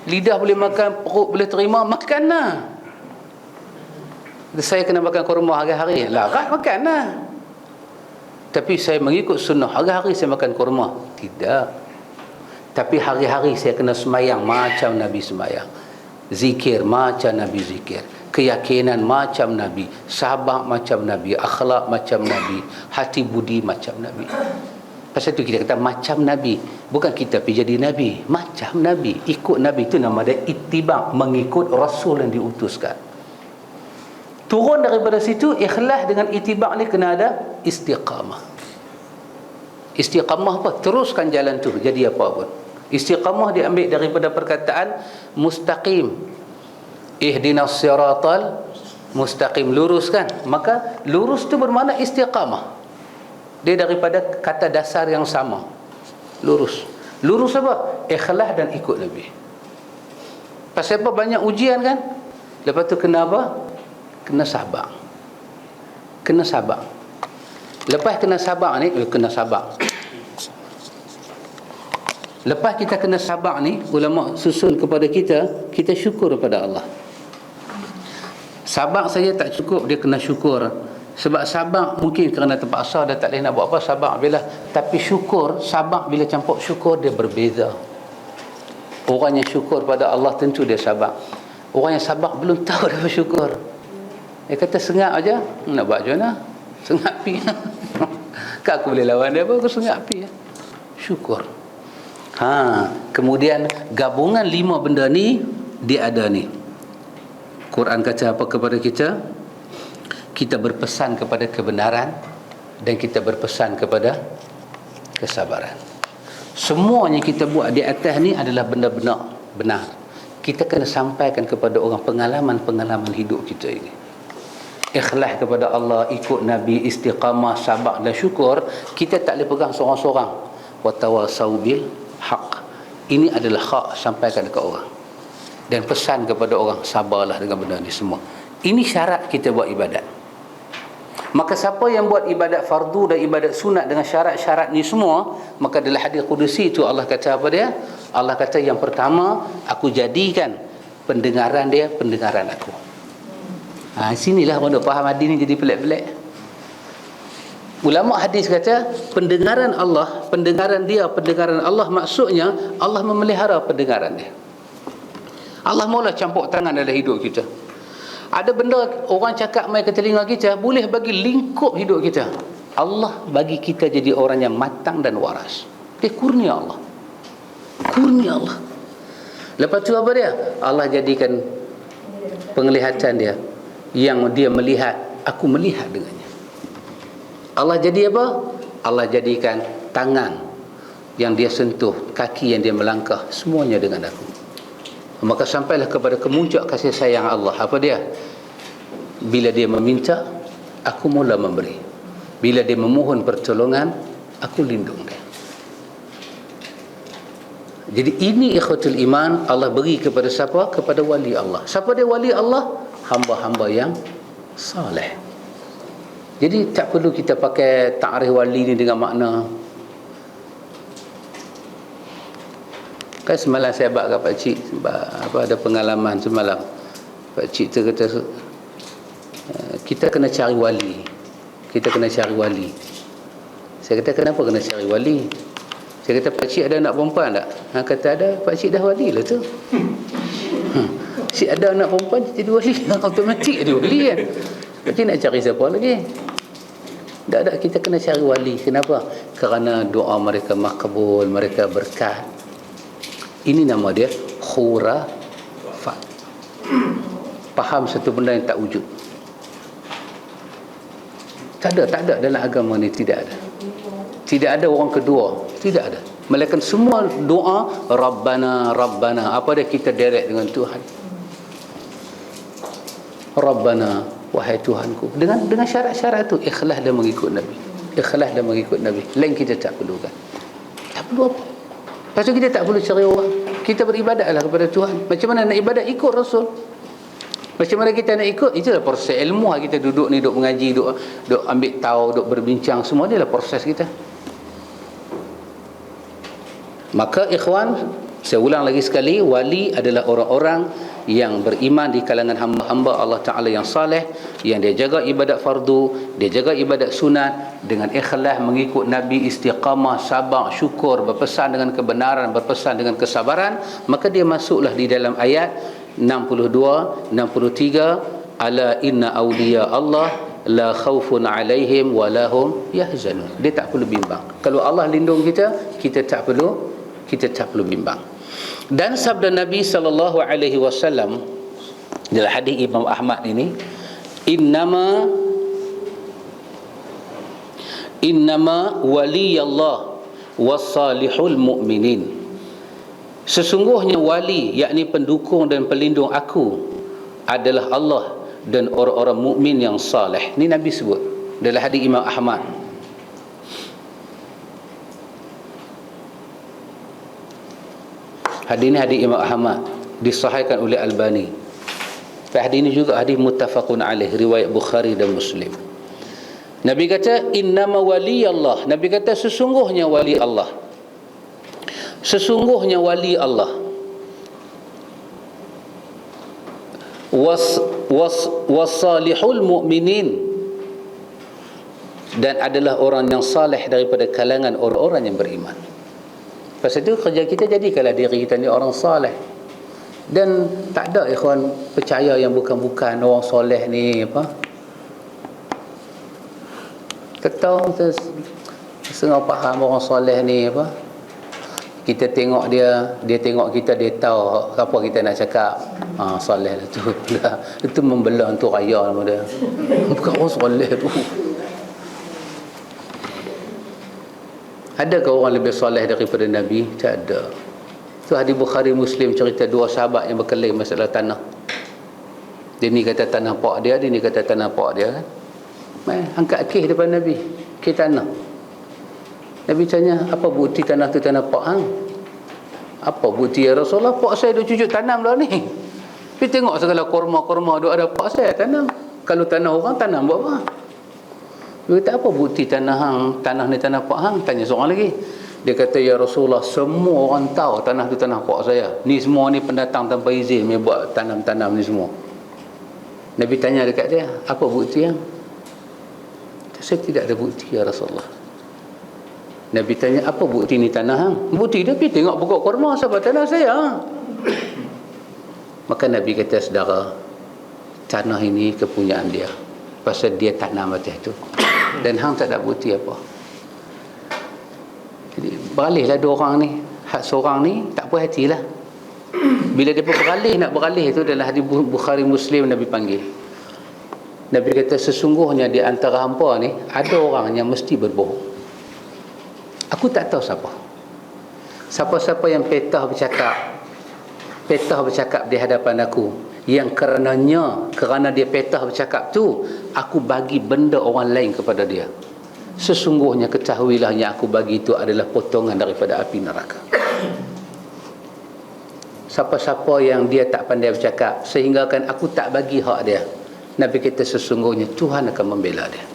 Lidah boleh makan, perut boleh terima, makan lah. Saya kena makan kurma hari-hari, larat makan lah. Tapi saya mengikut sunnah, hari-hari saya makan kurma, tidak. Tapi hari-hari saya kena semayang macam Nabi semayang, zikir macam Nabi zikir, keyakinan macam Nabi, sabar macam Nabi, akhlak macam Nabi, hati budi macam Nabi. Pasal tu kita kata macam Nabi, bukan kita pergi jadi Nabi, macam Nabi, ikut Nabi. Itu nama dia ittiba', mengikut Rasul yang diutuskan. Turun daripada situ, ikhlas dengan ittiba' ni kena ada istiqamah. Istiqamah apa? Teruskan jalan tu jadi apa pun. Istiqamah diambil daripada perkataan mustaqim. Ihdinas siratal mustaqim, luruskan. Maka lurus tu bermakna istiqamah. Dia daripada kata dasar yang sama. Lurus. Lurus apa? Ikhlas dan ikut Nabi. Pasal apa? Banyak ujian kan? Lepas tu kena apa? Kena sabar. Kena sabar. Lepas kena sabar ni, kena sabar. Lepas kita kena sabar ni, ulama susun kepada kita, kita syukur kepada Allah. Sabar saja tak cukup, dia kena syukur. Sebab sabar mungkin kerana terpaksa dah tak boleh nak buat apa, sabar bila. Tapi syukur, sabar bila campur syukur dia berbeza. Orang yang syukur pada Allah tentu dia sabar. Orang yang sabar belum tahu dah bersyukur. Dia kata sengak aja, nak buat macam mana? Sengak pi. Kak aku boleh lawan dia apa? Aku sengak pi. Syukur. Kemudian gabungan 5 benda ni dia ada ni. Quran kata apa kepada kita? Kita berpesan kepada kebenaran dan kita berpesan kepada kesabaran. Semuanya kita buat di atas ni adalah benda-benda benar. Kita kena sampaikan kepada orang pengalaman-pengalaman hidup kita ini. Ikhlas kepada Allah, ikut Nabi, istiqamah, sabar dan syukur. Kita tak boleh pegang seorang-seorang. Wa tawasau bil haq. Ini adalah hak, sampaikan dekat orang. Dan pesan kepada orang, sabarlah dengan benda ni semua. Ini syarat kita buat ibadat. Maka siapa yang buat ibadat fardu dan ibadat sunat dengan syarat-syarat ni semua, maka dalam hadis qudusi itu Allah kata apa dia? Allah kata yang pertama, aku jadikan pendengaran dia pendengaran aku. Sinilah orang faham hadis ni jadi pelik-pelik. Ulama hadis kata pendengaran Allah, pendengaran dia, pendengaran Allah, maksudnya Allah memelihara pendengaran dia. Allah mula campur tangan dalam hidup kita. Ada benda orang cakap mai ke telinga kita, boleh bagi lingkup hidup kita. Allah bagi kita jadi orang yang matang dan waras. Dia kurnia Allah. Kurnia Allah. Lepas tu apa dia? Allah jadikan penglihatan dia, yang dia melihat, aku melihat dengannya. Allah jadi apa? Allah jadikan tangan yang dia sentuh, kaki yang dia melangkah, semuanya dengan aku. Maka sampailah kepada kemuncak kasih sayang Allah. Apa dia? Bila dia meminta, aku mula memberi. Bila dia memohon pertolongan, aku lindung dia. Jadi ini ikhwatul iman, Allah beri kepada siapa? Kepada wali Allah. Siapa dia wali Allah? Hamba-hamba yang saleh. Jadi tak perlu kita pakai ta'rif wali ni dengan makna. Kan semalam saya bak kat pakcik, ada pengalaman semalam. Pakcik tu kata kita kena cari wali. Kita kena cari wali. Saya kata kenapa kena cari wali? Saya kata pakcik ada anak perempuan tak? Kata ada. Pakcik dah wali lah tu. Pakcik ada anak perempuan jadi wali, automatik jadi wali kan. Pakcik nak cari siapa lagi? Tak, kita kena cari wali. Kenapa? Kerana doa mereka makbul, mereka berkat. Ini nama dia khurafat. Faham satu benda yang tak wujud. Tak ada dalam agama ni, tidak ada. Tidak ada orang kedua, tidak ada. Melainkan semua doa Rabbana, Rabbana. Apa dia? Kita direct dengan Tuhan. Rabbana, wahai Tuhanku. Dengan syarat-syarat tu, ikhlas dan mengikut Nabi. Ikhlas dan mengikut Nabi. Lain kita tak perlukan. Tak perlu apa. Lepas tu kita tak perlu cari orang. Kita beribadatlah kepada Tuhan. Macam mana nak ibadat? Ikut Rasul. Macam mana kita nak ikut? Itulah proses ilmu. Kita duduk ni, duduk mengaji, duduk ambil tahu, duduk berbincang. Semua ni lah proses kita. Maka ikhwan, saya ulang lagi sekali, wali adalah orang-orang yang beriman di kalangan hamba-hamba Allah Ta'ala yang saleh, yang dia jaga ibadat fardu, dia jaga ibadat sunat dengan ikhlas, mengikut Nabi, istiqamah, sabar, syukur, berpesan dengan kebenaran, berpesan dengan kesabaran. Maka dia masuklah di dalam ayat 62, 63, ala inna awliya Allah la khawfun alaihim wa lahum yahzanun. Dia tak perlu bimbang. Kalau Allah lindung kita, kita tak perlu bimbang. Dan sabda Nabi sallallahu alaihi wasallam dalam hadis Imam Ahmad ini, innama waliyallah wassalihul mu'minin. Sesungguhnya wali, yakni pendukung dan pelindung aku, adalah Allah dan orang-orang mukmin yang saleh. Ini Nabi sebut dalam hadis Imam Ahmad. Hadis ini hadis Imam Ahmad, disahihkan oleh Albani. Hadis ini juga hadis muttafaqun alaih, riwayat Bukhari dan Muslim. Nabi kata innama waliyallah. Nabi kata sesungguhnya wali Allah. Sesungguhnya wali Allah. Wassalihul mu'minin, dan adalah orang yang saleh daripada kalangan orang-orang yang beriman. Pasal itu kerja kita jadikanlah diri kita ni orang saleh. Dan tak ada ikhwan percaya yang bukan-bukan orang soleh ni apa. Tahu setengah faham orang soleh ni apa. Kita tengok dia tengok kita, dia tahu apa kita nak cakap. Soleh tu. Itu membelah untuk raya nama dia. Bukan orang soleh tu. Adakah orang lebih soleh daripada Nabi? Tak ada. Itu hadis Bukhari Muslim cerita dua sahabat yang berkelahi masalah tanah. Dia ni kata tanah pak dia, dia ni kata tanah pak dia kan. Angkat kes depan Nabi, kes tanah. Nabi tanya, apa bukti tanah tu tanah pak hang? Apa bukti ya Rasulullah? Pak saya dah cucuk tanam dah ni. Tapi tengok segala korma-korma duk ada pak saya tanam. Kalau tanah orang tanam buat apa? Dia kata, apa bukti tanah ni tanah pak hang? Tanya seorang lagi. Dia kata, ya Rasulullah, semua orang tahu tanah tu tanah pak saya. Ni semua ni pendatang tanpa izin yang buat tanam-tanam ni semua. Nabi tanya dekat dia, apa bukti yang? Saya tidak ada bukti ya Rasulullah. Nabi tanya, apa bukti ni tanah hang? Bukti dia pergi tengok pokok kurma sebab tanah saya. Maka Nabi kata, saudara, tanah ini kepunyaan dia. Pasal dia tanam atas itu. Dan hang tak ada bukti apa. Jadi beralihlah dua orang ni. Hak seorang ni tak puas hatilah. Bila dia beralih, nak beralih itu dalam hadis Bukhari Muslim, Nabi panggil. Nabi kata sesungguhnya di antara hampa ni ada orang yang mesti berbohong. Aku tak tahu siapa. Siapa-siapa yang petah bercakap di hadapan aku, yang kerana dia petah bercakap tu, aku bagi benda orang lain kepada dia. Sesungguhnya ketahuilah yang aku bagi itu adalah potongan daripada api neraka. Siapa-siapa yang dia tak pandai bercakap sehingga kan aku tak bagi hak dia, Nabi kata sesungguhnya Tuhan akan membela dia.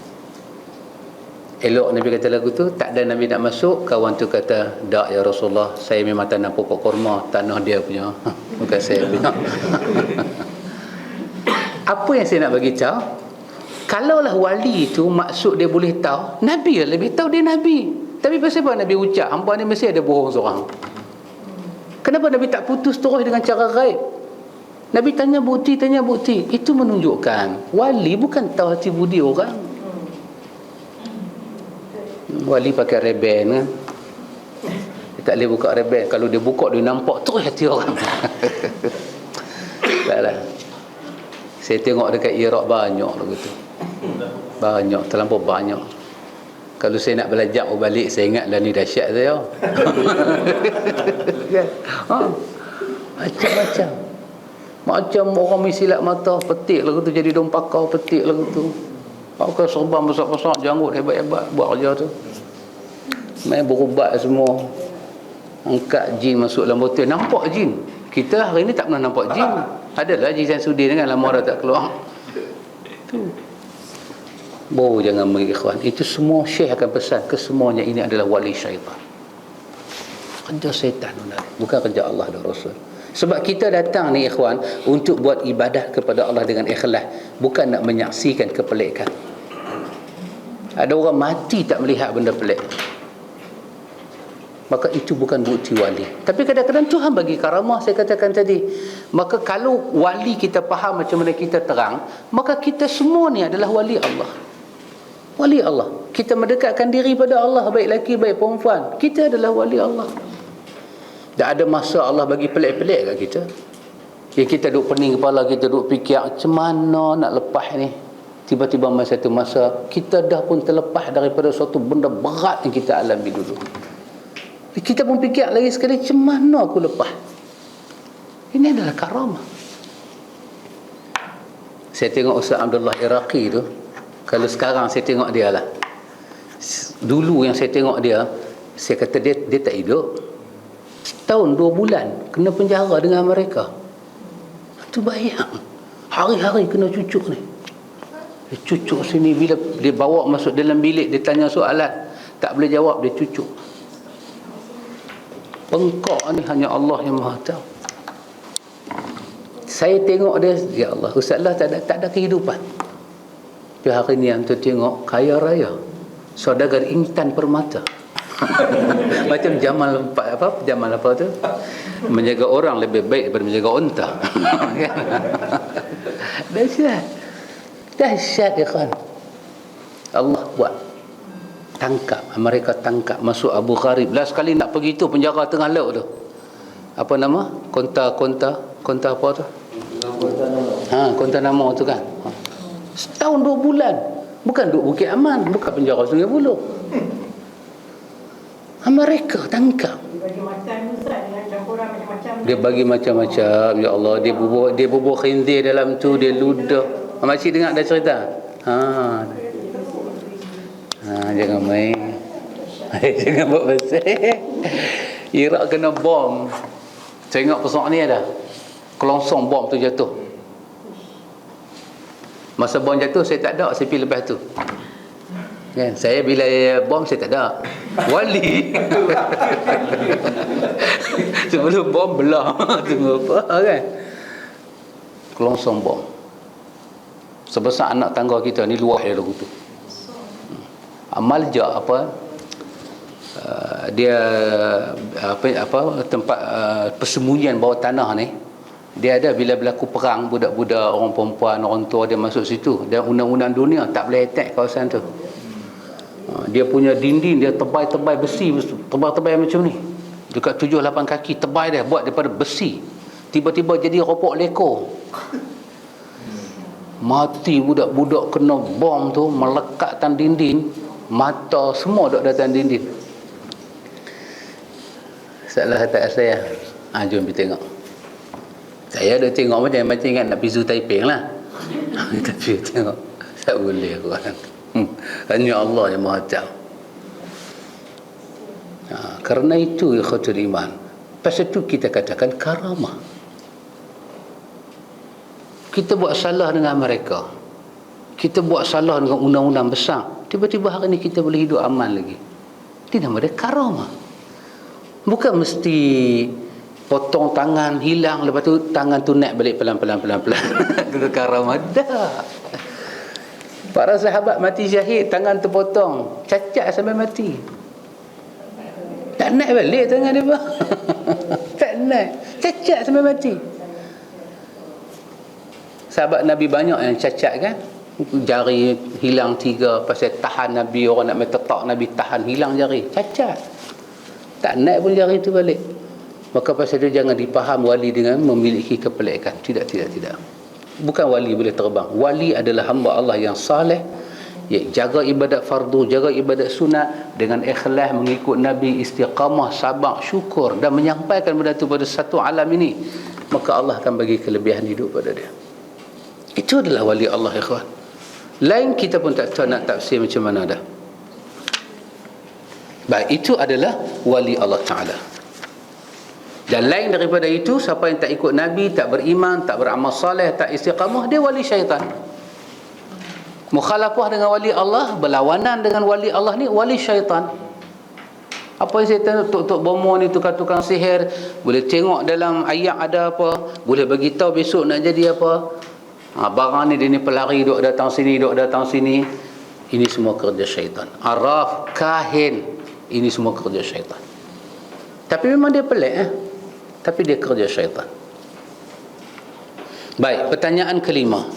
Elok Nabi kata lagu tu, tak ada Nabi nak masuk, kawan tu kata, tak ya Rasulullah, saya memang tanam pokok kurma, tanah dia punya, bukan saya punya. Apa yang saya nak bagi tahu, kalaulah wali itu maksud dia boleh tahu, Nabi lah lebih tahu, dia Nabi. Tapi pasal apa Nabi ucap, hamba ni mesti ada bohong seorang. Kenapa Nabi tak putus terus dengan cara gaib? Nabi tanya bukti. Itu menunjukkan wali bukan tahu hati budi orang. Wali pakai reben kan, dia tak boleh buka reben. Kalau dia buka, dia nampak terus hati orang. Taklah. Saya tengok dekat Iraq banyak lagu tu. Banyak, terlampau banyak. Kalau saya nak belajar balik, saya ingatlah ni dahsyat saya. Macam-macam. Macam orang misilat mata, petik lagu tu jadi daun pakar, petik lagu tu. Pakai serban besar-besar, janggut hebat-hebat, buat kerja tu. Main berubat semua. Angkat jin masuk dalam botol, nampak jin. Kita hari ni tak pernah nampak jin. Adalah jin Syamsuddin kan, lama dah tak keluar. Tu. Jangan mengikhwan. Itu semua Syekh akan pesan ke semuanya, ini adalah wali syaitan. Kerja syaitan, bukan kerja Allah dan Rasul. Sebab kita datang ni ikhwan untuk buat ibadah kepada Allah dengan ikhlas, bukan nak menyaksikan kepelikan. Ada orang mati tak melihat benda pelik, maka itu bukan bukti wali. Tapi kadang-kadang Tuhan bagi karamah, saya katakan tadi. Maka kalau wali kita faham macam mana kita terang, maka kita semua ni adalah wali Allah. Wali Allah. Kita mendekatkan diri pada Allah, baik lelaki baik perempuan, kita adalah wali Allah. Tak ada masa Allah bagi pelik-pelik kat kita. Kita duduk pening kepala, kita duduk fikir macam mana nak lepas ni. Tiba-tiba satu masa kita dah pun terlepas daripada suatu benda berat yang kita alami dulu. Kita pun fikir lagi sekali, macam mana aku lepas? Ini adalah karamah. Saya tengok Ustaz Abdullah Iraqi tu, kalau sekarang saya tengok dia lah, dulu yang saya tengok dia, saya kata dia tak hidup. Setahun 2 bulan kena penjara dengan mereka. Tu bayang, hari-hari kena cucuk ni. Dia cucuk sini, bila dia bawa masuk dalam bilik, dia tanya soalan, tak boleh jawab, dia cucuk. Pengkok ni hanya Allah yang Maha tahu. Saya tengok dia, ya Allah, Ustaz lah tak ada kehidupan. Tapi hari ni yang tu tengok kaya raya, saudagar intan permata. Macam Jamal apa tu, menjaga orang lebih baik daripada menjaga unta. Dahsyat ikhwan. Allah buat tangkap, mereka tangkap, masuk Abu Gharib. Last sekali nak pergi tu penjara tengah laut tu, apa nama, konta apa tu, Guantanamo tu kan. Setahun 2 bulan, bukan duduk Bukit Aman, bukan penjara Sungai Buloh. Mereka tangkap, dia bagi macam-macam. Ya Allah, dia bubuh khinzir dalam tu, dia ludah. Makcik dengar dah cerita? Jangan main. Jangan buat pasal. Iraq kena bom. Saya ingat pesawat ni ada kelongsong bom tu jatuh. Masa bom jatuh saya tak ada, saya pergi lepas tu kan. Saya bila bom saya tak ada. Wali. Sebelum bom belah. Tunggu apa kan. Kelongsong bom. Sebesar anak tangga kita ni, luah dia lagu tu. Malja dia tempat persembunyian bawah tanah ni, dia ada bila berlaku perang, budak-budak, orang perempuan, orang tua dia masuk situ, dan undang-undang dunia tak boleh attack kawasan tu. Dia punya dinding dia tebal-tebal besi, tebal-tebal macam ni, dekat 7-8 kaki, tebal dia, buat daripada besi. Tiba-tiba jadi ropok lekor, mati budak-budak kena bom tu, melekat tan dinding, mata semua duduk dalam dinding. Salah tak saya. Jom pergi tengok. Saya dah tengok macam ingat nak pergi Zoo Taiping lah. Tapi tengok, tak boleh korang. Hanya Allah yang Maha tahu. Kerana itu ikhwatul iman, pasal itu kita katakan karamah. Kita buat salah dengan mereka, kita buat salah dengan undang-undang besar, tiba-tiba hari ni kita boleh hidup aman lagi. Ini nama dia karamah. Bukan mesti potong tangan hilang, lepas tu tangan tu naik balik pelan-pelan. Itu karamah dah. Para sahabat mati syahid, tangan terpotong, cacat sampai mati, tak naik balik tangan dia. Tak naik, cacat sampai mati. Sahabat Nabi banyak yang cacat kan, jari hilang 3 pasal tahan Nabi, orang nak metetak Nabi, tahan hilang jari, cacat, tak naik pun jari tu balik. Maka pasal itu jangan dipaham wali dengan memiliki kepelikan. Tidak. Bukan wali boleh terbang. Wali adalah hamba Allah yang saleh, jaga ibadat fardu, jaga ibadat sunat dengan ikhlas, mengikut Nabi, istiqamah, sabar, syukur, dan menyampaikan benda itu pada satu alam ini, maka Allah akan bagi kelebihan hidup pada dia. Itu adalah wali Allah, ikhwan. Lain kita pun tak tahu nak tafsir macam mana dah. Baik, itu adalah wali Allah Ta'ala. Dan lain daripada itu, siapa yang tak ikut Nabi, tak beriman, tak beramal saleh, tak istiqamah, dia wali syaitan. Mukhalafah dengan wali Allah, berlawanan dengan wali Allah ni, wali syaitan. Apa yang saya tahu, tok-tok bomo ni, tukang-tukang sihir, boleh tengok dalam ayat ada apa, boleh bagi tahu besok nak jadi apa. Barang ni dia ni pelari, duk datang sini, duk datang sini. Ini semua kerja syaitan. Araf, kahin, ini semua kerja syaitan. Tapi memang dia pelik tapi dia kerja syaitan. Baik, pertanyaan kelima.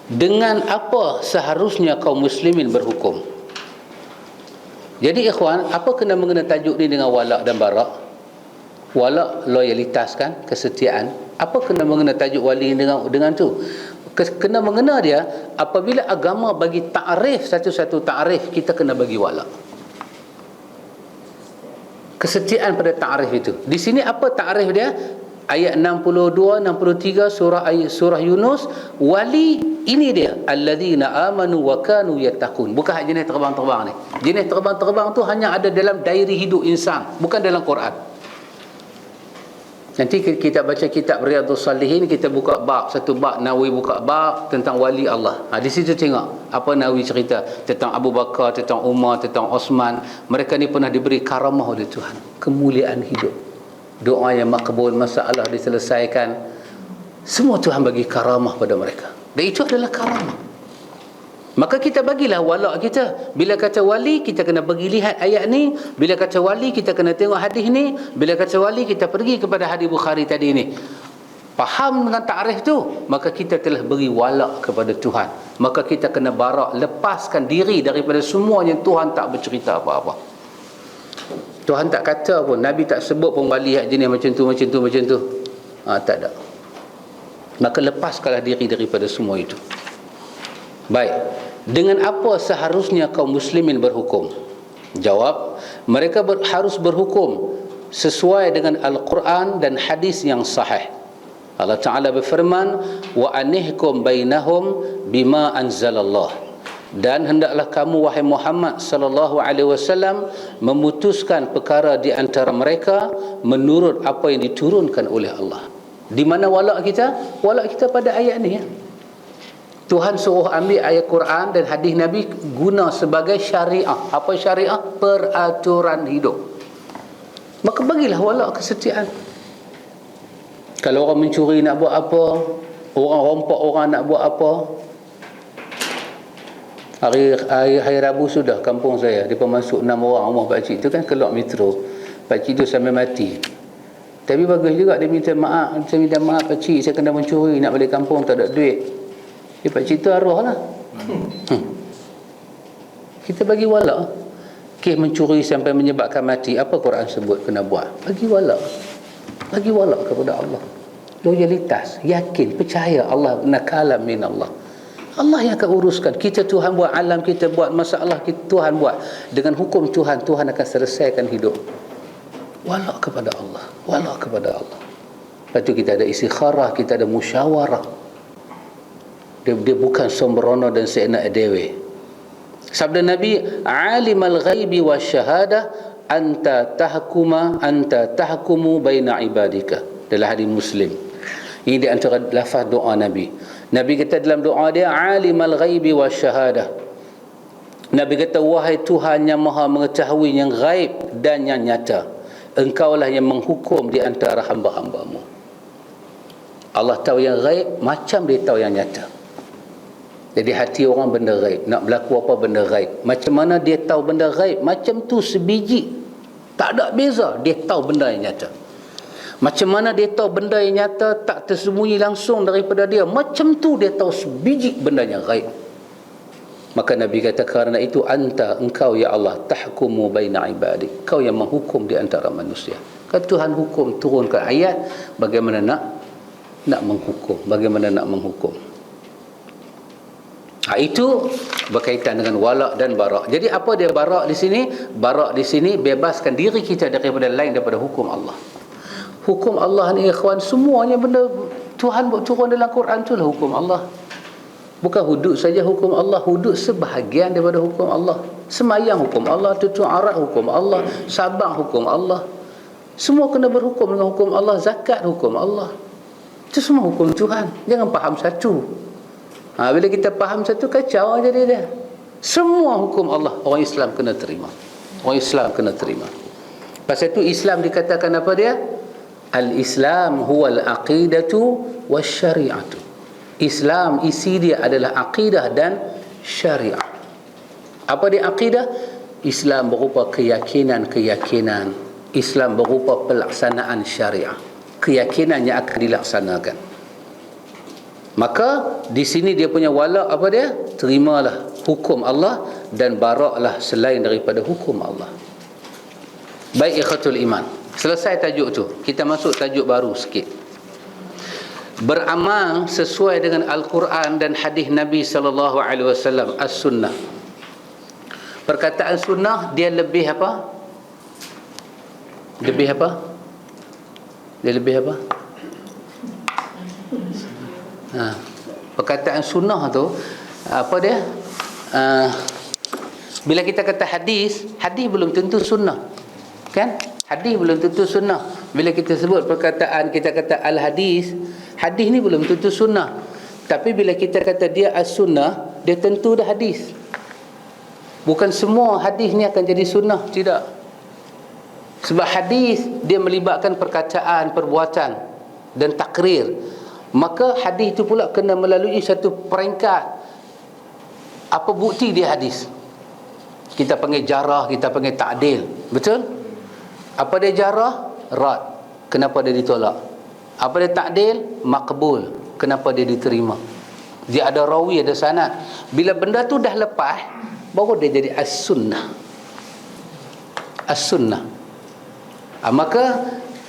Dengan apa seharusnya kaum muslimin berhukum? Jadi ikhwan, apa kena mengena tajuk ni dengan wala' dan bara'? Wala' loyalitas kan, kesetiaan. Apa kena mengena tajuk wali dengan tu? Kena mengena dia apabila agama bagi ta'rif, satu-satu ta'rif, kita kena bagi wala'. kesetiaan pada ta'rif itu. Di sini apa ta'rif dia? Ayat 62, 63 surah Yunus, wali ini dia, alladzina amanu wa kanu yattaqun. Bukan jenis terbang-terbang ni. Jenis terbang-terbang tu hanya ada dalam dairi hidup insan, bukan dalam Quran. Nanti kita baca kitab Riyadhus Salihin, kita buka bab, satu bab Nawawi buka bab tentang wali Allah. Di situ tengok apa Nawawi cerita tentang Abu Bakar, tentang Umar, tentang Osman. Mereka ni pernah diberi karamah oleh Tuhan, kemuliaan hidup, doa yang makbul, masalah diselesaikan. Semua Tuhan bagi karamah pada mereka, dan itu adalah karamah. Maka kita bagilah wala kita. Bila kata wali, kita kena pergi lihat ayat ni. Bila kata wali, kita kena tengok hadis ni. Bila kata wali, kita pergi kepada hadis Bukhari tadi ni. Faham dengan ta'rif tu, maka kita telah beri wala kepada Tuhan. Maka kita kena barak, lepaskan diri daripada semua yang Tuhan tak bercerita apa-apa. Tuhan tak kata pun, Nabi tak sebut pun wali jenis macam tu, macam tu, macam tu. Tak ada. Maka lepaskanlah diri daripada semua itu. Baik. Dengan apa seharusnya kaum muslimin berhukum? Jawab, mereka harus berhukum sesuai dengan Al-Quran dan hadis yang sahih. Allah Ta'ala berfirman, wa anihkum bainahum bima anzalallah. Dan hendaklah kamu wahai Muhammad sallallahu alaihi wasallam memutuskan perkara di antara mereka menurut apa yang diturunkan oleh Allah. Di mana wala kita? Wala kita pada ayat ni ya. Tuhan suruh ambil ayat Quran dan hadis Nabi guna sebagai syariah. Apa syariah? Peraturan hidup. Maka bagilah wala kesetiaan. Kalau orang mencuri nak buat apa? Orang rompak orang nak buat apa? Hari Rabu sudah kampung saya, dia masuk 6 orang rumah pakcik tu kan, keluar metro. Pakcik tu sampai mati. Tapi bagus juga dia minta maaf. Saya minta maaf pakcik, saya kena mencuri, nak balik kampung tak ada duit. Pakcik tu arwah lah. Kita bagi wala. Kes mencuri sampai menyebabkan mati, apa Quran sebut kena buat? Bagi wala. Bagi wala kepada Allah. Loyalitas, yakin, percaya Allah nakala min Allah. Allah yang akan uruskan. Kita Tuhan buat alam, kita buat masalah, kita Tuhan buat. Dengan hukum Tuhan, Tuhan akan selesaikan hidup. Wala kepada Allah. Wala kepada Allah. Lepas tu kita ada istikharah, kita ada musyawarah. Dia bukan sembrono dan seenak dewe. Sabda Nabi, alimal ghaibi wasyahadah anta tahkumu baina ibadika. Dalam hadis Muslim. Ini di antara lafaz doa Nabi. Nabi kata dalam doa dia, alimal ghaibi wasyahadah. Nabi kata, wahai Tuhan yang maha mengetahui yang ghaib dan yang nyata, Engkaulah yang menghukum di antara hamba-hambamu. Allah tahu yang ghaib macam dia tahu yang nyata. Jadi hati orang benda ghaib, nak berlaku apa benda ghaib. Macam mana dia tahu benda ghaib? Macam tu sebiji, tak ada beza, dia tahu benda yang nyata. Macam mana dia tahu benda yang nyata tak tersembunyi langsung daripada dia, macam tu dia tahu sebiji benda yang ghaib. Maka Nabi kata, kerana itu engkau ya Allah tahkumu baina ibadik, kau yang menghukum di antara manusia. Kan Tuhan hukum, turunkan ayat bagaimana nak menghukum, bagaimana nak menghukum. Itu berkaitan dengan wala dan barak. Jadi apa dia barak di sini? Barak di sini bebaskan diri kita daripada lain daripada hukum Allah. Hukum Allah ni ikhwan, semuanya benda Tuhan buat turun dalam Quran tu lah hukum Allah. Bukan hudud saja hukum Allah, hudud sebahagian daripada hukum Allah. Semayang hukum Allah, tutur aurat hukum Allah, sabar hukum Allah. Semua kena berhukum dengan hukum Allah. Zakat hukum Allah. Itu semua hukum Tuhan. Jangan faham satu. Bila kita faham satu, kacau jadi dia. Semua hukum Allah orang Islam kena terima. Orang Islam kena terima. Pasal itu Islam dikatakan apa dia? Al-Islam huwal aqidatu wasyari'atu. Islam isi dia adalah aqidah dan syariah. Apa dia aqidah? Islam berupa keyakinan-keyakinan. Islam berupa pelaksanaan syariah. Keyakinan yang akan dilaksanakan. Maka di sini dia punya wala apa dia? Terimalah hukum Allah dan baraklah selain daripada hukum Allah. Baik ikhatul iman. Selesai tajuk tu, kita masuk tajuk baru sikit. Beramal sesuai dengan Al-Quran dan hadis Nabi sallallahu alaihi wasallam, as-sunnah. Perkataan sunnah dia lebih apa? Lebih apa? Dia lebih apa? Perkataan sunnah tu apa dia? Bila kita kata hadis belum tentu sunnah, kan? Hadis belum tentu sunnah. Bila kita sebut perkataan, kita kata al-hadis, hadis ni belum tentu sunnah. Tapi bila kita kata dia as-sunnah, dia tentu dah hadis. Bukan semua hadis ni akan jadi sunnah, tidak. Sebab hadis dia melibatkan perkataan, perbuatan dan takrir. Maka hadis itu pula kena melalui satu peringkat. Apa bukti dia hadis? Kita panggil jarah, kita panggil ta'dil. Betul? Apa dia jarah? Rad. Kenapa dia ditolak? Apa dia ta'dil? Maqbul. Kenapa dia diterima? Dia ada rawi, ada sanad. Bila benda tu dah lepas, baru dia jadi as-sunnah. As-sunnah. Maka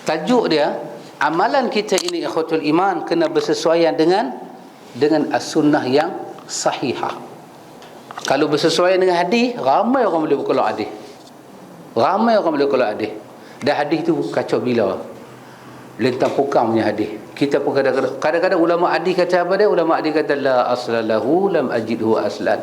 tajuk dia, amalan kita ini ikhwatul iman kena bersesuaian dengan as-sunnah yang sahihah. Kalau bersesuaian dengan hadis, ramai orang boleh berkelak hadis. Ramai orang boleh berkelak hadis. Dan hadis tu kacau bila. Lentang pukang punya hadis. Kita pun kadang-kadang ulama hadis kata apa dia? Ulama hadis kata la aslalahu lam ajidhu aslan.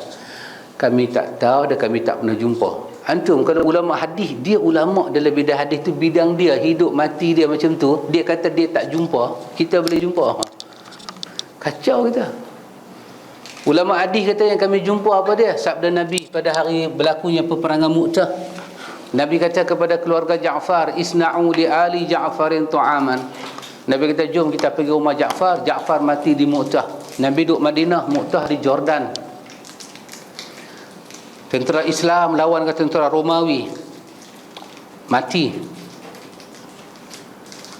Kami tak tahu dan kami tak pernah jumpa. Antum kalau ulama hadis, dia ulama dalam bidang hadis tu bidang dia, hidup mati dia macam tu, dia kata dia tak jumpa, kita boleh jumpa. Kacau kita. Ulama hadis kata yang kami jumpa apa dia? Sabda Nabi pada hari berlakunya peperangan Mu'tah. Nabi kata kepada keluarga Ja'far, isna'u li ali Ja'farin tu'aman. Nabi kata jom kita pergi rumah Ja'far. Ja'far mati di Mu'tah. Nabi duduk Madinah, Mu'tah di Jordan. Tentera Islam lawan ke tentera Romawi, mati.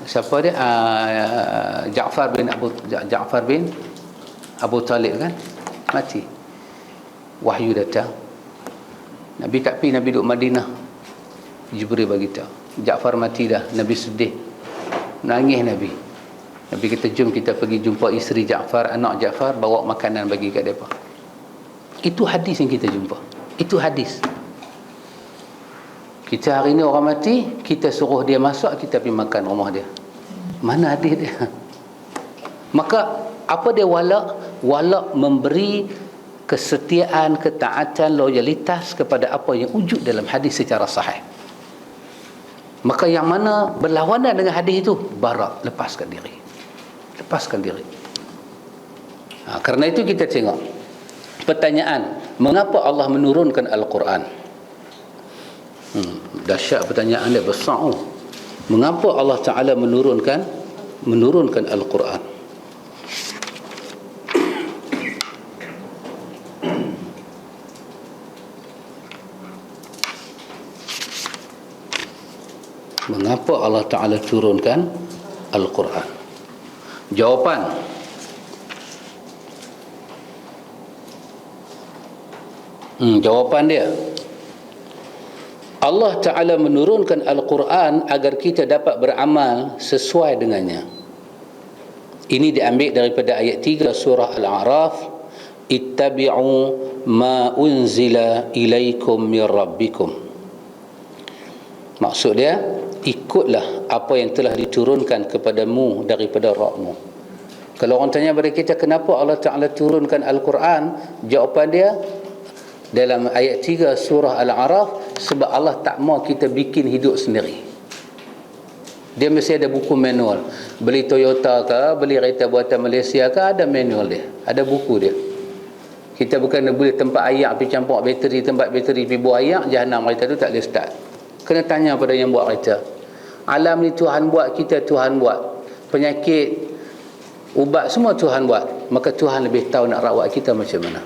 Siapa dia? Ja'far bin Abu Talib kan, mati. Wahyu datang, Nabi tak pergi, Nabi duduk Madinah. Jibril bagi tahu Ja'far mati dah. Nabi sedih, nangis Nabi. Nabi kata jom kita pergi jumpa isteri Ja'far, anak Ja'far, bawa makanan bagi kat mereka. Itu hadis yang kita jumpa. Itu hadis. Kita hari ni orang mati, kita suruh dia masak, kita pergi makan rumah dia. Mana hadis dia? Maka apa dia wala'? Wala' memberi kesetiaan, ketaatan, loyalitas kepada apa yang wujud dalam hadis secara sahih. Maka yang mana berlawanan dengan hadis itu, bara', lepaskan diri. Lepaskan diri. Kerana itu kita tengok pertanyaan, mengapa Allah menurunkan Al-Quran? Dahsyat pertanyaan dia, besar. Mengapa Allah Ta'ala menurunkan Al-Quran? Mengapa Allah Ta'ala turunkan Al-Quran? Jawapan, jawapan dia, Allah Ta'ala menurunkan Al-Quran agar kita dapat beramal sesuai dengannya. Ini diambil daripada ayat 3 surah Al-A'raf, ittabi'u ma unzila ilaikum min rabbikum. Maksud dia, ikutlah apa yang telah diturunkan kepadamu daripada Rabbmu. Kalau orang tanya kepada kita kenapa Allah Ta'ala turunkan Al-Quran, jawapan dia dalam ayat 3 surah Al-A'raf, sebab Allah tak mau kita bikin hidup sendiri. Dia mesti ada buku manual. Beli Toyota ke, beli kereta buatan Malaysia ke, ada manual dia, ada buku dia. Kita bukan boleh tempat ayak pergi campur bateri, tempat bateri pergi buat ayak, jahanam kereta tu tak boleh start. Kena tanya pada yang buat kereta. Alam ni Tuhan buat, kita Tuhan buat. Penyakit, ubat semua Tuhan buat. Maka Tuhan lebih tahu nak rawat kita macam mana.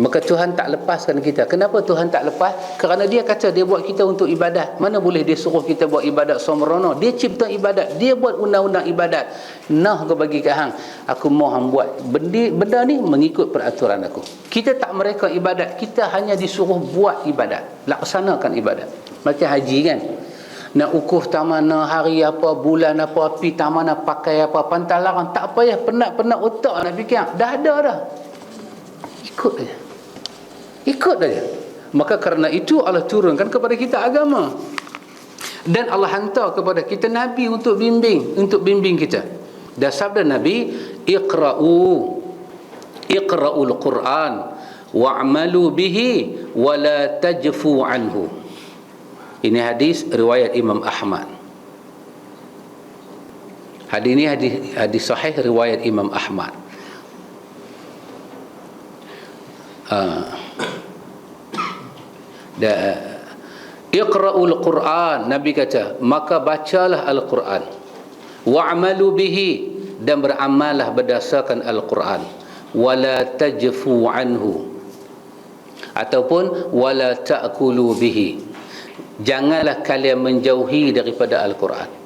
Maka Tuhan tak lepaskan kita. Kenapa Tuhan tak lepas? Kerana dia kata dia buat kita untuk ibadat. Mana boleh dia suruh kita buat ibadat sembrono? Dia cipta ibadat, dia buat undang-undang ibadat. Nah, aku bagi kat hang, aku mau hang buat benda ni mengikut peraturan aku. Kita tak mereka ibadat, kita hanya disuruh buat ibadat, laksanakan ibadat. Macam haji kan, nak ukuf tak mana, hari apa, bulan apa, pi tak mana, pakai apa, pantai larang, tak payah penat-penat otak nak fikir, dah ada dah. Ikut aja. Ikut aja. Maka kerana itu Allah turunkan kepada kita agama. Dan Allah hantar kepada kita Nabi untuk bimbing kita. Dan sabda Nabi, iqra'ul Quran wa'malu bihi wa la tajfu anhu. Ini hadis riwayat Imam Ahmad. Hadis ini hadis sahih riwayat Imam Ahmad. Iqra'ul Quran, Nabi kata, maka bacalah Al-Quran, wa'malu bihi, dan beramallah berdasarkan Al-Quran, wala tajfu anhu, ataupun wala ta'kulu bihi, janganlah kalian menjauhi daripada Al-Quran.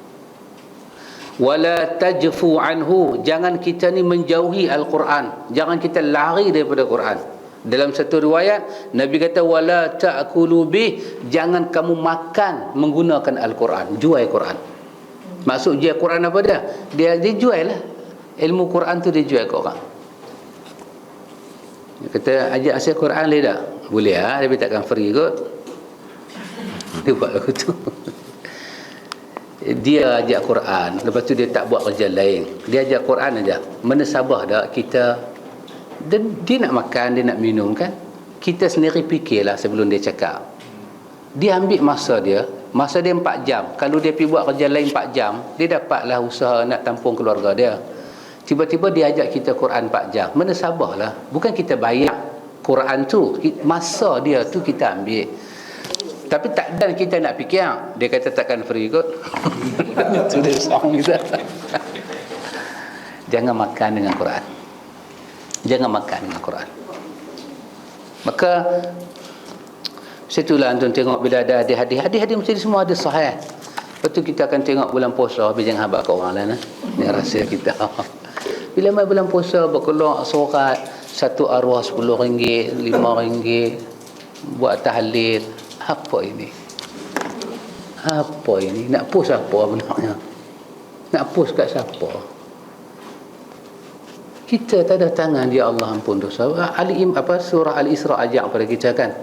Wala tajfu anhu, jangan kita ni menjauhi Al-Quran, jangan kita lari daripada Quran. Dalam satu riwayat Nabi kata wala ta'kulu bih, jangan kamu makan menggunakan Al-Quran, jual Quran. Maksud jual Quran apa dia? Dia jual lah. Ilmu Quran tu dia jual ke orang. Dia kata ajak asyik Quran boleh tak? Boleh lah, tapi takkan free kot. Dia buat lagu tu. Dia ajak Quran, lepas tu dia tak buat kerja lain. Dia ajak Quran aja. Mana sabar dah kita, dia nak makan, dia nak minum kan. Kita sendiri fikirlah sebelum dia cakap. Dia ambil masa dia 4 jam. Kalau dia pergi buat kerja lain 4 jam, dia dapatlah usaha nak tampung keluarga dia. Tiba-tiba dia ajak kita Quran 4 jam. Mana sabarlah. Bukan kita bayar Quran tu, masa dia tu kita ambil. Tapi tak dan kita nak fikir, dia kata takkan free kot. Itu dia song kita. Jangan makan dengan Quran. Jangan makan dengan Quran. Maka situlah antum tengok bila ada hadis-hadis mesti semua ada sahih. Lepas tu kita akan tengok bulan puasa, tapi jangan habaq kat orang lain. Ini rahsia kita. Bila mai bulan puasa berkeluar surat, satu arwah RM10, RM5, buat tahlil. Apa ini? Apa ini? Nak post apa benarnya? Nak post kat siapa? Kita tak ada tangan, ya Allah ampun dosa. Surah Al-Isra ajak pada kita kan.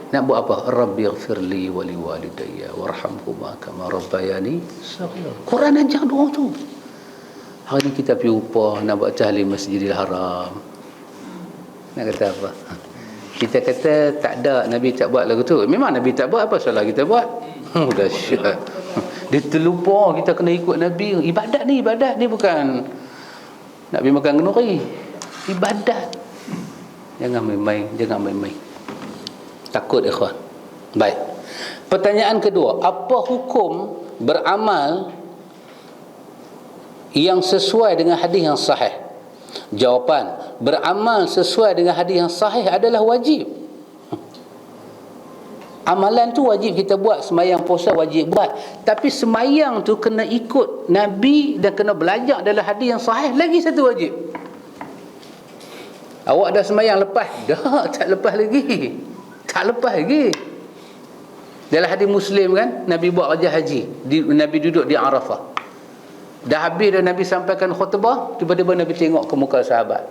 Nak buat apa? Rabbighfirli wa liwalidayya warhamhuma kama rabbayani shaghira. Quran ajak doa tu. Hari ni kita pergi upah nak buat tahlil Masjidil Haram. Nak kata apa? Kita kata tak ada, Nabi tak buat lagu tu. Memang Nabi tak buat, apa salah kita buat? Dahsyat. Dia terlupa kita kena ikut Nabi. Ibadat ni bukan nak pergi makan kenduri. Ibadat. Jangan main-main. Takut ikhwan. Baik. Pertanyaan kedua, apa hukum beramal yang sesuai dengan hadis yang sahih? Jawapan, beramal sesuai dengan hadis yang sahih adalah wajib. Amalan tu wajib kita buat. Semayang puasa wajib buat. Tapi semayang tu kena ikut Nabi dan kena belajar dalam hadis yang sahih, lagi satu wajib. Awak dah semayang lepas? Dah, tak lepas lagi. Dalam hadis Muslim kan, Nabi buat kerja haji, Nabi duduk di Arafah. Dah habis dah Nabi sampaikan khutbah, tiba-tiba Nabi tengok ke muka sahabat.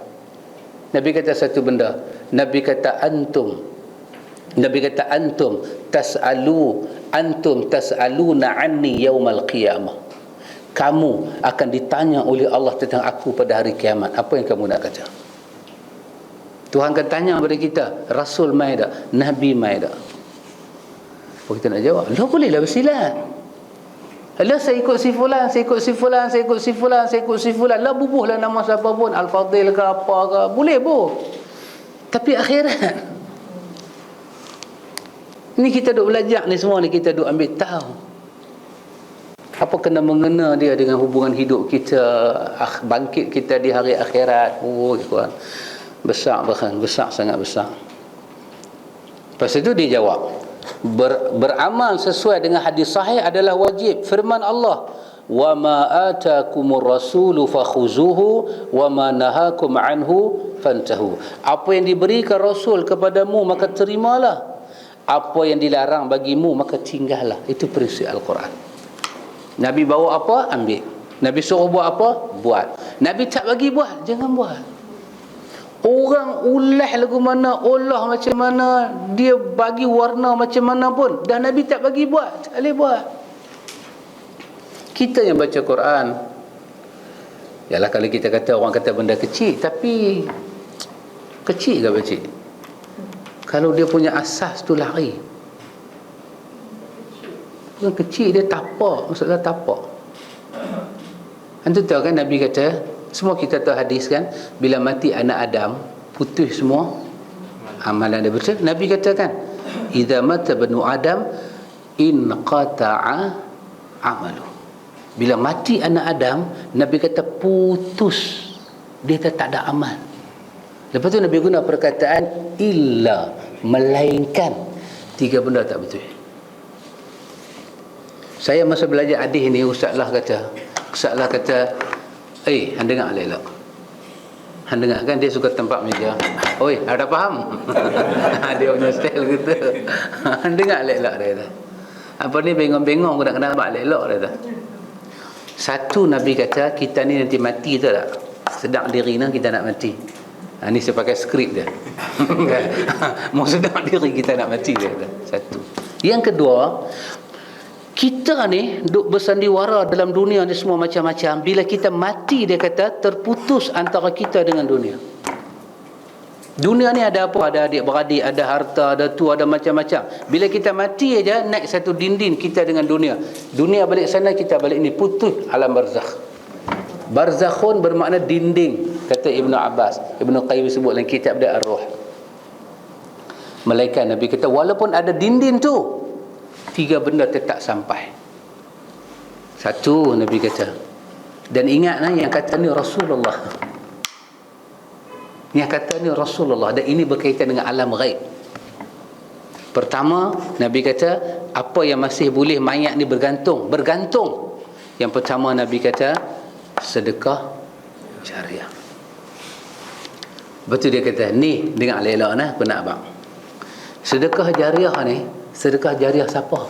Nabi kata satu benda. Nabi kata antum tas'aluna anni yaumal qiyamah. Kamu akan ditanya oleh Allah tentang aku pada hari kiamat. Apa yang kamu nak kata? Tuhan akan tanya kepada kita, Rasul mai tak? Nabi mai tak? Apa kita nak jawab? Lah bolehlah bersilat. Lah saya ikut si fulan. Lah bubuhlah nama siapa pun, Al-Fadhil ke apa ke, boleh bu. Tapi akhirat ni kita duk belajar ni semua ni, kita duk ambil tahu apa kena mengena dia dengan hubungan hidup kita, bangkit kita di hari akhirat. Oh tuan, besar sangat besar. Lepas itu dia jawab, beramal sesuai dengan hadis sahih adalah wajib. Firman Allah, wa ma atakumur rasulu fakhuzuhu wa ma nahakum anhu fantahu. Apa yang diberikan Rasul kepadamu maka terimalah, apa yang dilarang bagimu maka tinggallah. Itu prinsip Al-Quran. Nabi bawa apa? Ambil. Nabi suruh buat apa? Buat. Nabi tak bagi buat, jangan buat. Orang ulah lagu mana, olah macam mana, dia bagi warna macam mana pun, dah Nabi tak bagi buat, tak boleh buat. Kita yang baca Quran, yalah kalau kita kata, orang kata benda kecil, tapi kecil ke kecil? Kalau dia punya asas tu lari, bukan kecil, dia tapak, maksudnya tapak. Antu tahu kan Nabi kata, semua kita tahu hadis kan, bila mati anak Adam, putus semua amalan dia. Betul? Nabi katakan, idza mata banu Adam inqata'a amalu. Bila mati anak Adam, Nabi kata putus, dia tak ada amal. Lepas tu Nabi guna perkataan illa, melainkan 3 benda tak betul. Saya masa belajar hadis ni, Ustaz lah kata, hang dengar elok. Hang dengar kan, dia suka tempat meja. Oi, ada faham? Dia punya style gitu. Hang dengar elok dia kata. Apa ni bengong-bengong aku nak kena abang elok dia kata. Satu, Nabi kata kita ni nanti mati tu tak? Sedang diri ni kita nak mati. Ni saya pakai skrip dia. Mau sedang diri kita nak mati dia kata. Satu. Yang kedua, kita ni duk bersandiwara dalam dunia ni semua macam-macam. Bila kita mati, dia kata terputus antara kita dengan dunia. Dunia ni ada apa? Ada adik-beradik, ada harta, ada tu, ada macam-macam. Bila kita mati aja, naik satu dinding kita dengan dunia. Dunia balik sana, kita balik ni, putus alam barzakh. Barzakhun bermakna dinding, kata Ibnu Abbas. Ibnu Qayyim sebut dalam kitab dia Ar-Ruh. Malaikat Nabi kata walaupun ada dinding tu, 3 benda tetap sampai. Satu, Nabi kata, dan ingatlah yang kata ni Rasulullah. Yang kata ni Rasulullah, dan ini berkaitan dengan alam ghaib. Pertama, Nabi kata apa yang masih boleh mayat ni bergantung. Yang pertama Nabi kata sedekah jariah. Betul dia kata, ni dengar elok nah, aku nak abang. Sedekah jariah ni, sedekah jariah siapa?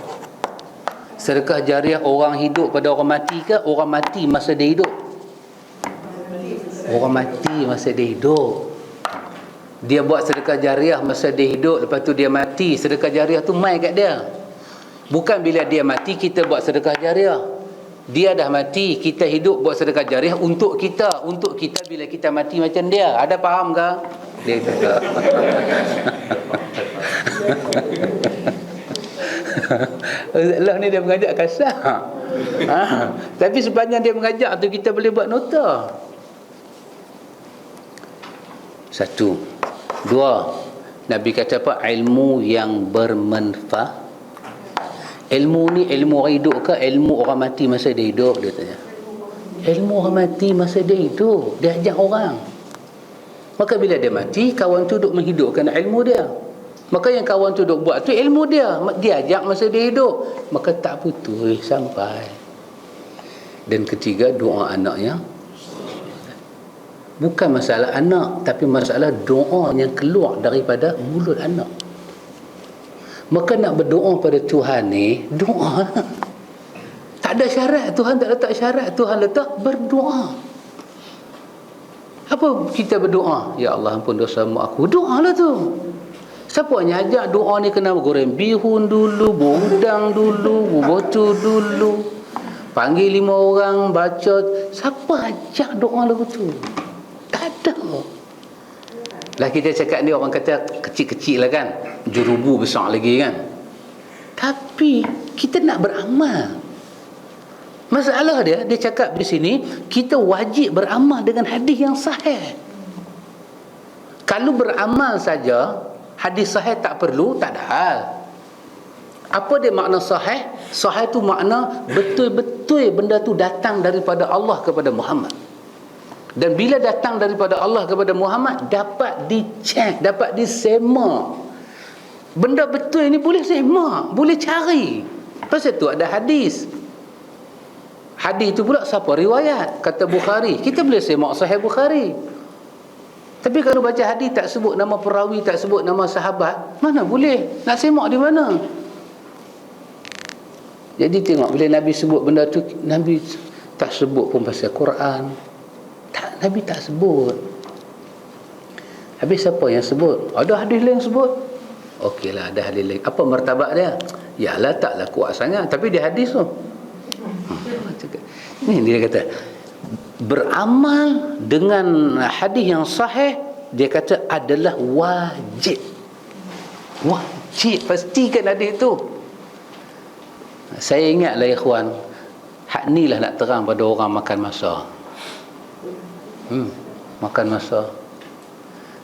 Sedekah jariah orang hidup pada orang mati ke orang mati masa dia hidup? Orang mati masa dia hidup. Dia buat sedekah jariah masa dia hidup, lepas tu dia mati, sedekah jariah tu mai kat dia. Bukan bila dia mati kita buat sedekah jariah. Dia dah mati, kita hidup buat sedekah jariah untuk kita. Untuk kita bila kita mati macam dia. Ada faham ke? Dia kata. Allah ni dia mengajak kasar. Tapi sepanjang dia mengajak tu kita boleh buat nota. Satu. Dua, Nabi kata apa? Ilmu yang bermanfaat. Ilmu ni ilmu orang hidup ke ilmu orang mati masa dia hidup? Dia tanya. Ilmu orang mati masa dia hidup, dia ajak orang. Maka bila dia mati, kawan tu duk menghidupkan ilmu dia. Maka yang kawan tu duk buat tu ilmu dia, dia ajak masa dia hidup. Maka tak putus sampai. Dan ketiga, doa anaknya. Bukan masalah anak, tapi masalah doa yang keluar daripada mulut anak. Maka nak berdoa pada Tuhan ni, doa. Tak ada syarat, Tuhan tak letak syarat, Tuhan letak berdoa. Apa kita berdoa? Ya Allah ampun dosa aku. Doa lah tu. Siapa yang ajak doa ni kena goreng bihun dulu, bodang dulu, botu dulu, panggil 5 orang baca. Siapa ajak doa lagu tu? Tak ada lah. Kita cakap ni orang kata kecil-kecil lah kan, jurubu besar lagi kan. Tapi kita nak beramal. Masalah dia cakap di sini kita wajib beramal dengan hadis yang sahih. Kalau beramal saja hadis sahih tak perlu, tak ada hal. Apa dia makna sahih? Sahih tu makna betul-betul benda tu datang daripada Allah kepada Muhammad. Dan bila datang daripada Allah kepada Muhammad, dapat dicek, dapat disemak. Benda betul ini boleh semak, boleh cari. Pasal tu ada hadis. Hadis itu pula siapa riwayat? Kata Bukhari, kita boleh semak Sahih Bukhari. Tapi kalau baca hadis tak sebut nama perawi, tak sebut nama sahabat, mana boleh? Nak semak di mana? Jadi tengok, bila Nabi sebut benda tu, Nabi tak sebut pun pasal Quran. Tak, Nabi tak sebut. Habis siapa yang sebut? Ada hadis lain sebut. Okeylah, ada hadis lain. Apa martabat dia? Yalah taklah kuat sangat, tapi dia hadis tu. Ni dia kata beramal dengan hadis yang sahih, dia kata adalah wajib. Wajib, pastikan hadis itu. Saya ingatlah ikhwan, hak ni lah nak terang pada orang makan masa. Makan masa.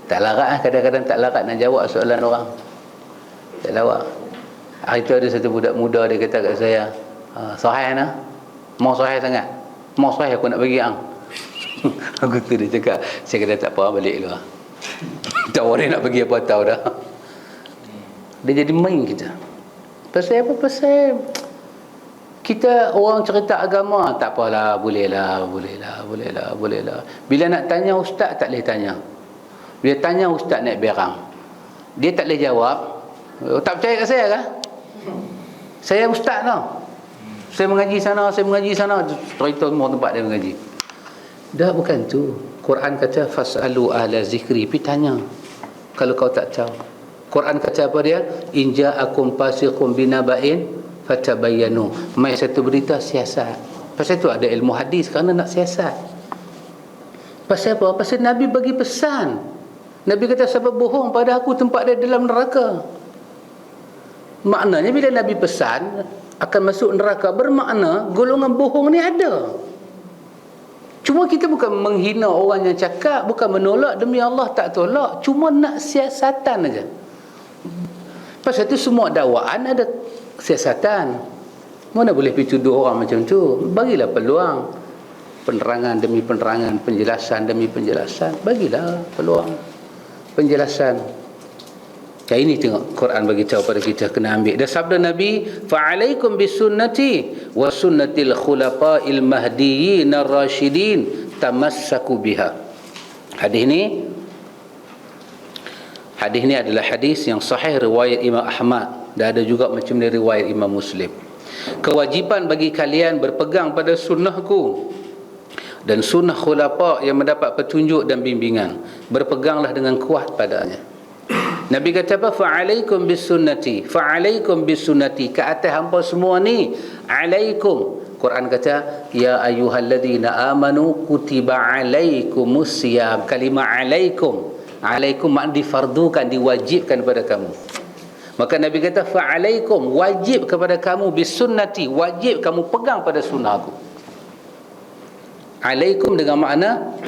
Tak larat kadang-kadang tak larat nak jawab soalan orang. Tak larat. Hari tu ada satu budak muda, dia kata kat saya, sahih nah? Mau sahih sangat. Mau sahih aku nak bagi hang. Aku tu dia cakap, saya kata tak apa, balik dulu. Tak boleh nak bagi apa tahu dah. Dia jadi main kita. Pasal apa? Pasal kita orang cerita agama, tak apalah, bolehlah. Bila nak tanya ustaz, tak boleh tanya. Bila tanya ustaz naik berang, dia tak boleh jawab. Tak percaya kat saya kah? Saya ustaz tau. Saya mengaji sana. Cerita semua tempat dia mengaji. Dah bukan tu. Quran kata fasalu ahla zikri, pergi tanya kalau kau tak tahu. Quran kata apa dia? In ja'akum fasiqun binaba'in fatabayyanu. Mai satu berita siasat. Pasal tu ada ilmu hadis, kerana nak siasat. Pasal apa? Pasal Nabi bagi pesan. Nabi kata siapa bohong pada aku, tempat dia dalam neraka. Maknanya bila Nabi pesan akan masuk neraka, bermakna golongan bohong ni ada. Cuma kita bukan menghina orang yang cakap, bukan menolak, demi Allah tak tolak, cuma nak siasatan aja. Pasal tu semua dakwaan ada siasatan. Mana boleh pergi tuduh orang macam tu? Bagilah peluang, penerangan demi penerangan, penjelasan demi penjelasan. Bagilah peluang penjelasan. Ini tengok Quran bagi tahu pada kita kena ambil. Dan sabda Nabi, fa'alaikum bisunnati wa sunnatil khulafa'il mahdiyyin ar-rasyidin tamassaku biha. Hadis ni adalah hadis yang sahih riwayat Imam Ahmad, dan ada juga macam ni riwayat Imam Muslim. Kewajipan bagi kalian berpegang pada sunnahku dan sunnah khulafa yang mendapat petunjuk dan bimbingan. Berpeganglah dengan kuat padanya. Nabi kata apa? Fa'alaikum bisunnati. Fa'alaikum bisunnati. Ke atas hampa semua ni, alaikum. Quran kata, ya ayyuhalladzina amanu kutiba alaikumus siyam. Kalimah alaikum. Alaikum makna difardukan, diwajibkan kepada kamu. Maka Nabi kata, fa'alaikum, wajib kepada kamu bisunnati. Wajib kamu pegang pada sunnah aku. Alaikum dengan makna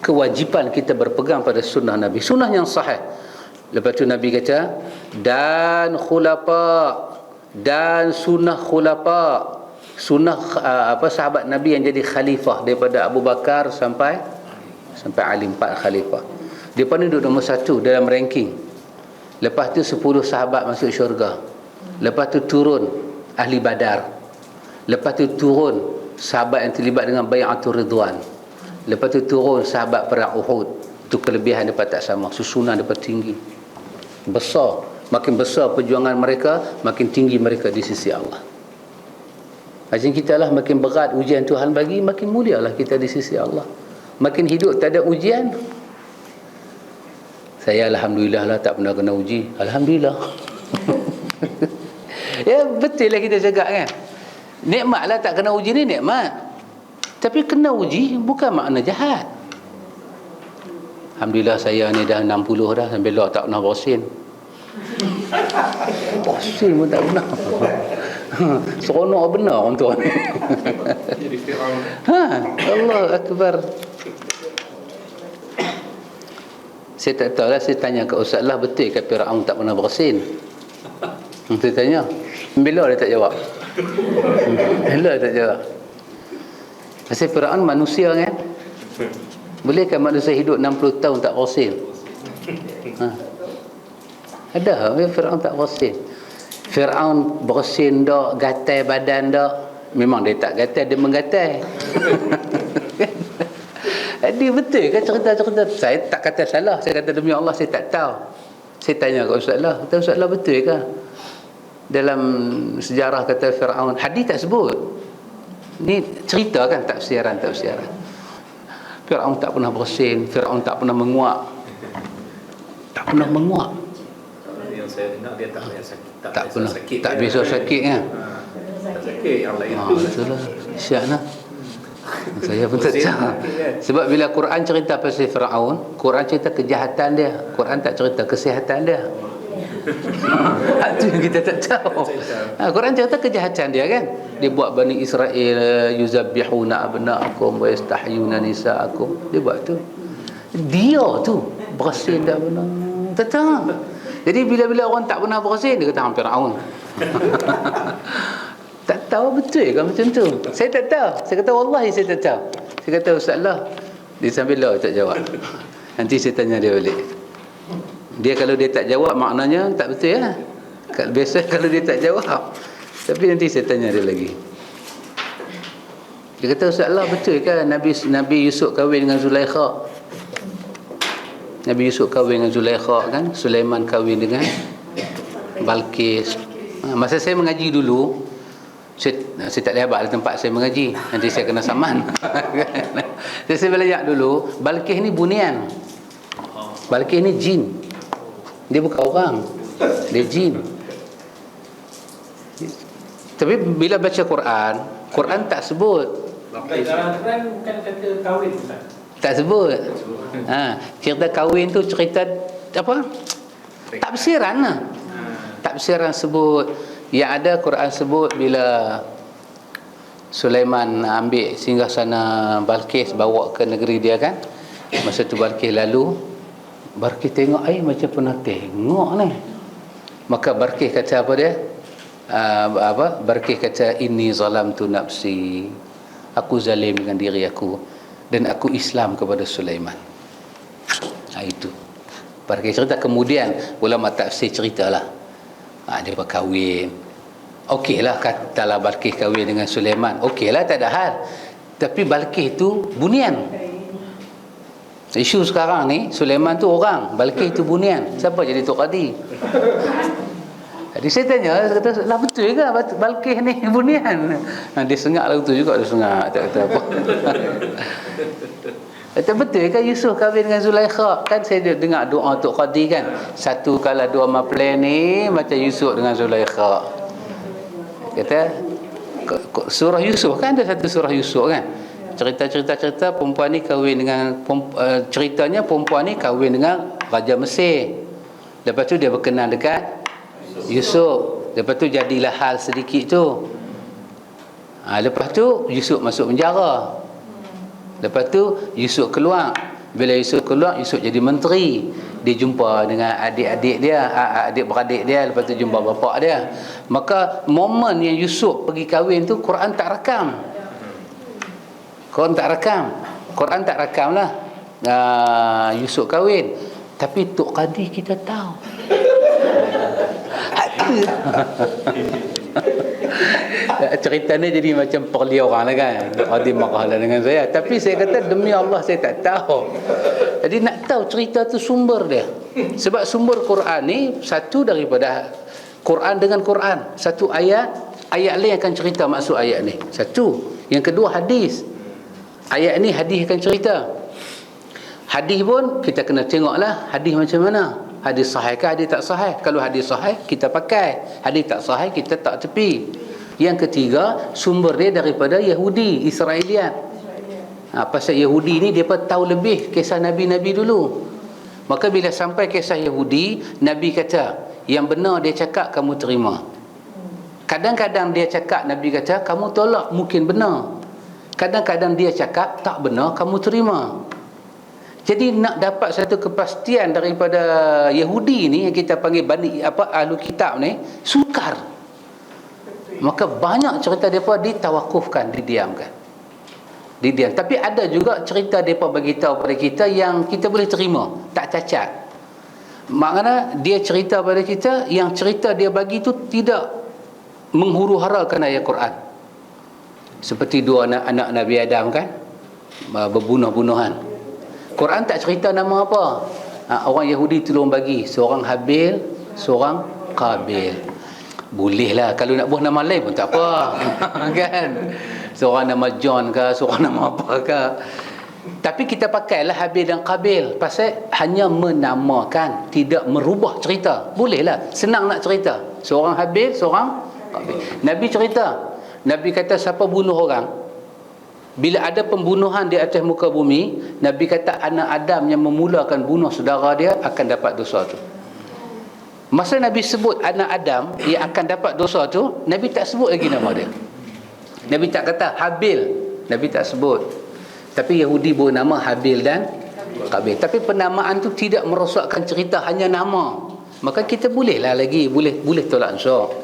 kewajipan kita berpegang pada sunnah Nabi. Sunnah yang sahih. Lepas tu Nabi kata, dan khulafa, dan sunnah khulafa, sunnah sahabat Nabi yang jadi khalifah daripada Abu Bakar sampai Ali, 4 khalifah. Dia pun duduk nombor 1 dalam ranking. Lepas tu 10 sahabat masuk syurga. Lepas tu turun ahli Badar. Lepas tu turun sahabat yang terlibat dengan Bai'atul Ridwan. Lepas tu turun sahabat perang Uhud. Itu kelebihan mereka tak sama, susunan mereka tinggi, besar. Makin besar perjuangan mereka, makin tinggi mereka di sisi Allah. Macam kita lah, makin berat ujian Tuhan bagi, makin mulia lah kita di sisi Allah. Makin hidup tak ada ujian. Saya alhamdulillah lah tak pernah kena uji. Alhamdulillah. Ya betul lah kita cakap kan. Nikmat lah tak kena uji ni nikmat. Tapi kena uji bukan makna jahat. Alhamdulillah saya ni dah 60 dah, sampai lah tak pernah bersin. Bersin pun tak pernah. Seronok benar orang tu. Jadi Fir'aun. Allah Akbar. Saya tak tahu lah, saya tanya ke Ustaz lah, betul ke Fir'aun tak pernah bersin? Saya tanya. Bila dia tak jawab? Bila dia tak jawab? Pasal Fir'aun manusia kan? Bolehkah manusia hidup 60 tahun tak bersin? Ada Fir'aun tak bersin. Fir'aun bersin dak, gatal badan dak. Memang dia tak gatal, dia menggatal. Dia betul kan cerita-cerita? Saya tak kata salah, saya kata demi Allah saya tak tahu. Saya tanya ke Ustaz lah, kata Ustaz lah betul ke? Dalam sejarah kata Fir'aun, hadis tak sebut. Ni cerita kan, tafsiran. Fir'aun tak pernah bersin, Fir'aun tak pernah menguap. Tak pernah menguap. Yang saya dengar dia tak pernah sakit. Tak pernah sakit, tak biasa sakit kan? Tak sakit yang lain. Itulah. Syaklah. Saya pun tak tahu. Sebab bila Quran cerita pasal Firaun, Quran cerita kejahatan dia, Quran tak cerita kesihatan dia. Itu yang kita tak tahu. Quran cerita kejahatan dia kan. Dia buat Bani Israel yuzabbihuna abna'akum wa yastahyuna nisa'akum. Dia buat tu. Dia tu bersin dah benar. Tak tahu. Jadi bila-bila orang tak pernah bersin, dia kata hampir Firaun. Tak tahu betul ke macam tu? Saya tak tahu. Saya kata wallahi saya tak tahu. Saya kata Ustaz lah. Dia sambil lah tak jawab. Nanti saya tanya dia balik. Dia kalau dia tak jawab maknanya tak betul ya. Biasa kalau dia tak jawab. Tapi nanti saya tanya dia lagi. Dia kata Ustaz lah betul ke Nabi Yusuf kahwin dengan Zulaikha? Nabi Yusuf kahwin dengan Zulaikha kan? Sulaiman kahwin dengan Balqis. Masa saya mengaji dulu, saya tak boleh habaq di tempat saya mengaji. Nanti saya kena saman. Jadi saya belajar dulu, Balqis ni bunian. Balqis ni jin. Dia bukan orang. Dia jin. Tapi bila baca Quran, Quran tak sebut. Dalam Quran bukan kata kahwin Ustaz. Tak sebut. Cerita kahwin tu cerita apa? Tafsiran lah. Tafsiran sebut. Yang ada Quran sebut bila Sulaiman ambil singgasana Balqis bawa ke negeri dia kan. Masa tu Balqis lalu, Balqis tengok macam pernah tengok ni. Maka Balqis kata apa dia? Balqis kata inni zalamtu nafsi. Aku zalim dengan diri aku dan aku Islam kepada Sulaiman. Itu. Balqis cerita, kemudian ulama tafsir ceritalah. Dia berkahwin. Okeylah katalah Balqis kahwin dengan Sulaiman. Okeylah tak ada hal. Tapi Balqis tu bunian. Isu sekarang ni Sulaiman tu orang, Balqis tu bunian. Siapa jadi Tok Qadi? Jadi saya tanya, saya kata lah betul ke Balqis ni bunian? Dia sengak lah betul juga, dia sengak tak kata apa. Kata betul kan Yusuf kahwin dengan Zulaikha? Kan saya dengar doa Tok Qadi kan, satu kala dua maplen ni macam Yusuf dengan Zulaikha. Kata surah Yusuf kan, ada satu surah Yusuf kan, cerita perempuan ni kahwin dengan ceritanya perempuan ni kahwin dengan Raja Mesir. Lepas tu dia berkenan dekat Yusuf. Lepas tu jadilah hal sedikit tu. Lepas tu Yusuf masuk penjara. Lepas tu Yusuf keluar. Bila Yusuf keluar, Yusuf jadi menteri. Dia jumpa dengan adik-adik dia, adik-beradik dia. Lepas tu jumpa bapak dia. Maka momen yang Yusuf pergi kahwin tu Quran tak rakam. Quran tak rakam lah Yusuf kahwin. Tapi Tok Qadi kita tahu. Cerita ni jadi macam perli orang lah kan. Qadi marah lah dengan saya. Tapi saya kata demi Allah saya tak tahu. Jadi nak tahu cerita tu sumber dia. Sebab sumber Quran ni satu daripada Quran dengan Quran. Satu ayat lain akan cerita maksud ayat ni. Satu. Yang kedua hadis. Ayat ni hadis akan cerita. Hadis pun kita kena tengoklah hadis macam mana. Hadis sahih ke hadis tak sahih? Kalau hadis sahih kita pakai, hadis tak sahih kita tak tepi. Yang ketiga, sumber dia daripada Yahudi, Israeliat. Pasal Yahudi ni dia tahu lebih kisah Nabi-Nabi dulu. Maka bila sampai kisah Yahudi, Nabi kata, yang benar dia cakap kamu terima. Kadang-kadang dia cakap, Nabi kata kamu tolak, mungkin benar. Kadang-kadang dia cakap tak benar, kamu terima. Jadi nak dapat satu kepastian daripada Yahudi ni yang kita panggil ahlu kitab ni, sukar. Maka banyak cerita depa ditawakufkan, didiamkan. Tapi ada juga cerita depa bagi tahu pada kita yang kita boleh terima, tak cacat. Maknanya dia cerita pada kita, yang cerita dia bagi tu tidak menghuru-harakan ayat Quran. Seperti dua anak Nabi Adam kan, berbunuh-bunuhan. Quran tak cerita nama apa. Orang Yahudi tolong bagi, seorang Habil, seorang Qabil. Bolehlah kalau nak buat nama lain pun tak apa. Kan? Seorang nama John ke, seorang nama apa ke. Tapi kita pakailah Habil dan Qabil pasal hanya menamakan, tidak merubah cerita. Bolehlah, senang nak cerita. Seorang Habil, seorang Qabil. Nabi cerita. Nabi kata siapa bunuh orang, Bila ada pembunuhan di atas muka bumi, Nabi kata anak Adam yang memulakan bunuh saudara dia akan dapat dosa tu. Masa Nabi sebut anak Adam yang akan dapat dosa tu, Nabi tak sebut lagi nama dia. Nabi tak kata Habil, Nabi tak sebut. Tapi Yahudi beri nama Habil dan Qabil. Tapi penamaan tu tidak merosakkan cerita, hanya nama. Maka kita bolehlah lagi, boleh tolak ansur.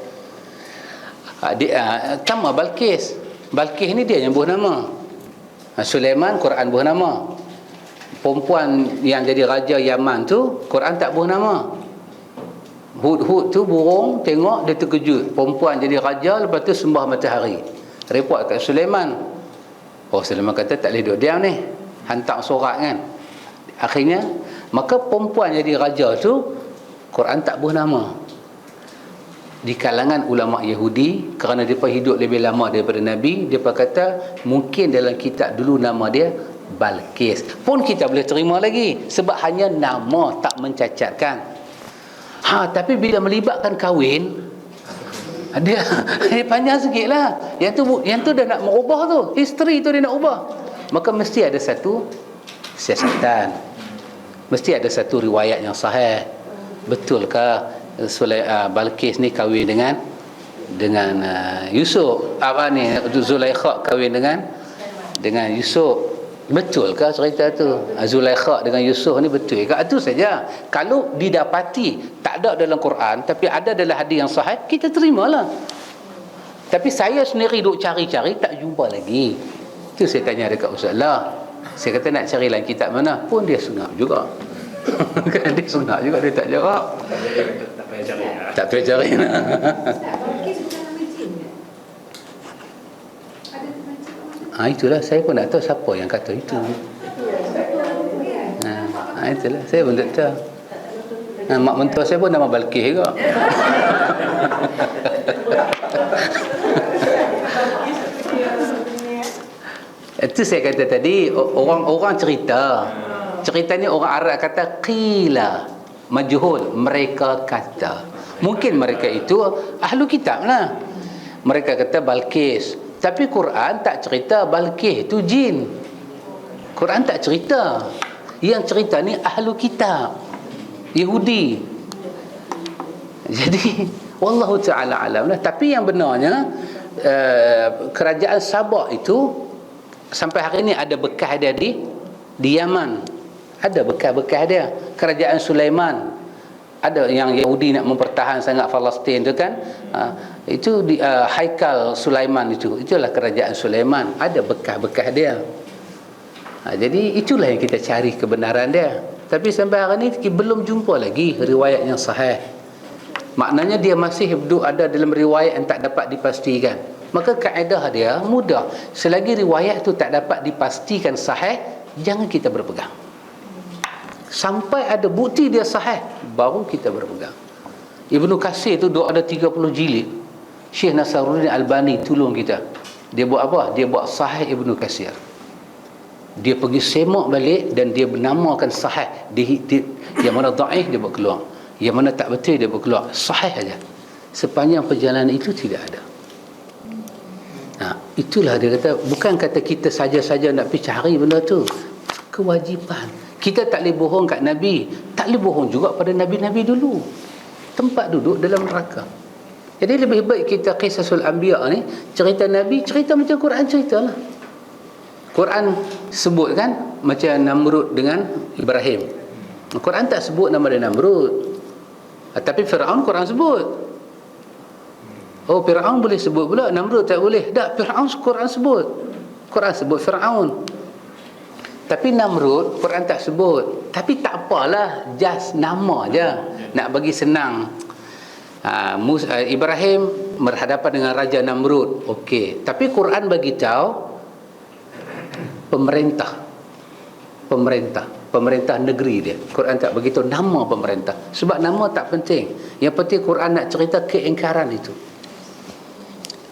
Sama Balqis. Balqis ni dia yang beri nama. Sulaiman, Quran beri nama. Perempuan yang jadi raja Yaman tu, Quran tak beri nama. Hud tu burung, tengok dia terkejut. Perempuan jadi raja, lepas tu sembah matahari. Report kat Sulaiman. Oh, Sulaiman kata tak boleh duduk diam ni. Hantar surat kan. Akhirnya, maka perempuan jadi raja tu, Quran tak beri nama. Di kalangan ulama Yahudi, kerana mereka hidup lebih lama daripada Nabi, mereka kata mungkin dalam kitab dulu nama dia Balqis. Pun kita boleh terima lagi, sebab hanya nama tak mencacatkan. Tapi bila melibatkan kahwin, dia panjang sikit lah. Yang tu dah nak mengubah tu, history tu dia nak ubah. Maka mesti ada satu siasatan, mesti ada satu riwayat yang sahih. Betulkah Balqis ni kahwin dengan Yusuf, Zulaikha kahwin dengan Yusuf? Betulkah cerita tu? Zulaikha dengan Yusuf ni betul ke? Itu saja. Kalau didapati tak ada dalam Quran tapi ada dalam hadis yang sahih, kita terimalah. Tapi saya sendiri duk cari-cari tak jumpa lagi. Itu saya tanya dekat Ustaz lah. Saya kata nak cari lain kitab mana pun dia sengap juga. Kan dia sengap juga, dia tak jawab. Tak payah cari. Itulah, saya pun tak tahu siapa yang kata itu. Itulah, saya pun tak tahu. Mak mentua saya pun nama Balqis juga. Itu saya kata tadi, orang cerita ni orang Arab kata qila, majhul, mereka kata. Mungkin mereka itu ahlu kitab lah. Mereka kata Balqis. Tapi Quran tak cerita Balqis itu jin. Quran tak cerita. Yang cerita ni ahlu kitab, Yahudi. Jadi wallahu ta'ala alam lah. Tapi yang benarnya kerajaan Sabak itu sampai hari ini ada bekas dia di Yaman. Ada bekas-bekas dia. Kerajaan Sulaiman, ada yang Yahudi nak mempertahan sangat Palestin tu kan. Itu di Haikal Sulaiman itulah kerajaan Sulaiman. Ada bekas-bekas dia. Jadi itulah yang kita cari kebenaran dia. Tapi sampai hari ini belum jumpa lagi riwayat yang sahih. Maknanya dia masih ada dalam riwayat yang tak dapat dipastikan. Maka kaedah dia mudah. Selagi riwayat tu tak dapat dipastikan sahih, jangan kita berpegang. Sampai ada bukti dia sahih, baru kita berpegang. Ibnu Katsir tu ada 30 jilid. Syekh Nasruddin Albani tolong kita. Dia buat apa? Dia buat sahih Ibnu Katsir. Dia pergi semak balik dan dia menamakan sahih. Yang mana dhaif dia buat keluar, yang mana tak betul dia buat keluar. Sahih aja. Sepanjang perjalanan itu tidak ada. Itulah dia kata, bukan kata kita saja-saja nak pergi cari benda tu. Kewajipan. Kita tak boleh bohong kat Nabi, tak boleh bohong juga pada Nabi-Nabi dulu. Tempat duduk dalam neraka. Jadi lebih baik kita Qisasul Anbiya ni, cerita Nabi, cerita macam Quran ceritalah. Quran sebut kan macam Namrud dengan Ibrahim. Quran tak sebut nama dia Namrud. Tapi Fir'aun Quran sebut. Oh, Fir'aun boleh sebut pula, Namrud tak boleh. Tak, Fir'aun Quran sebut. Quran sebut Fir'aun. Tapi Namrud Quran tak sebut. Tapi tak apalah, just nama je, nak bagi senang. Ibrahim berhadapan dengan Raja Namrud. Okey, tapi Quran bagi tahu pemerintah negeri dia. Quran tak begitu nama pemerintah, sebab nama tak penting. Yang penting Quran nak cerita keingkaran itu.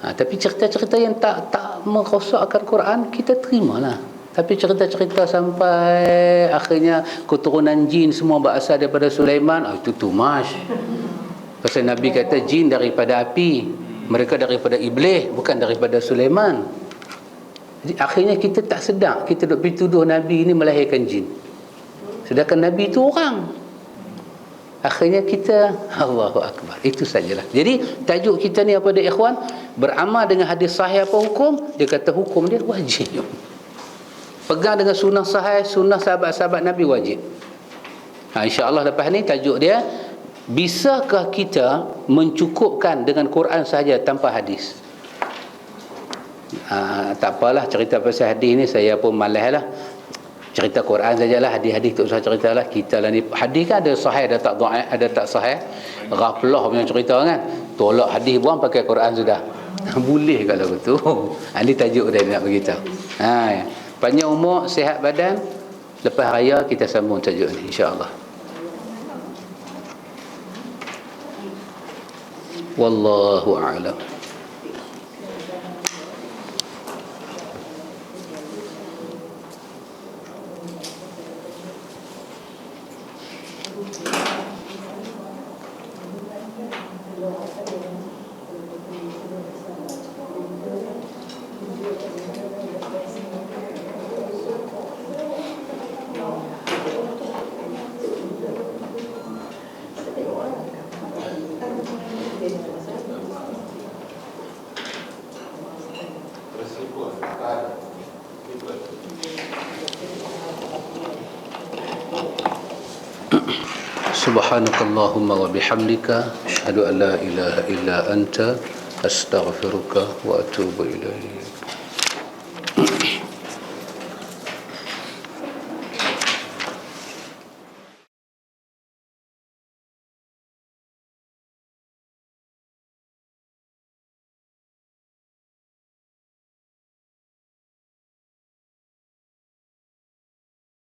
Tapi cerita-cerita yang tak merosakkan Quran, kita terimalah. Tapi cerita-cerita sampai akhirnya keturunan jin semua berasal daripada Sulaiman, itu too much. Pasal Nabi kata jin daripada api, mereka daripada iblis, bukan daripada Sulaiman. Jadi akhirnya kita tak sedar, kita duk pergi tuduh Nabi ini melahirkan jin, sedangkan Nabi itu orang. Akhirnya kita, Allahu Akbar, itu sajalah. Jadi tajuk kita ni apa dia ikhwan? Beramal dengan hadis sahih apa hukum? Dia kata hukum dia wajib. Pegang dengan sunnah sahih, sunnah sahabat-sahabat Nabi wajib. InsyaAllah lepas ni tajuk dia, bisakah kita mencukupkan dengan Quran sahaja tanpa hadis? Tak apalah, cerita pasal hadis ni saya pun malas lah. Cerita Quran sajalah, hadis-hadis tak usah ceritalah. Kita lah ni, hadis kan ada sahih, ada tak dhaif, ada tak sahih. Ghaflah punya cerita kan. Tolak hadis buang, pakai Quran sudah. Boleh kalau betul. Ini tajuk dia nak beritahu. Panjang umur, sihat badan. Lepas raya kita sambung tajuk ni insya-Allah. Wallahu a'lam. Subhanakallahumma wa bihamdika asyhadu an la ilaha illa anta astaghfiruka wa atubu ilaik.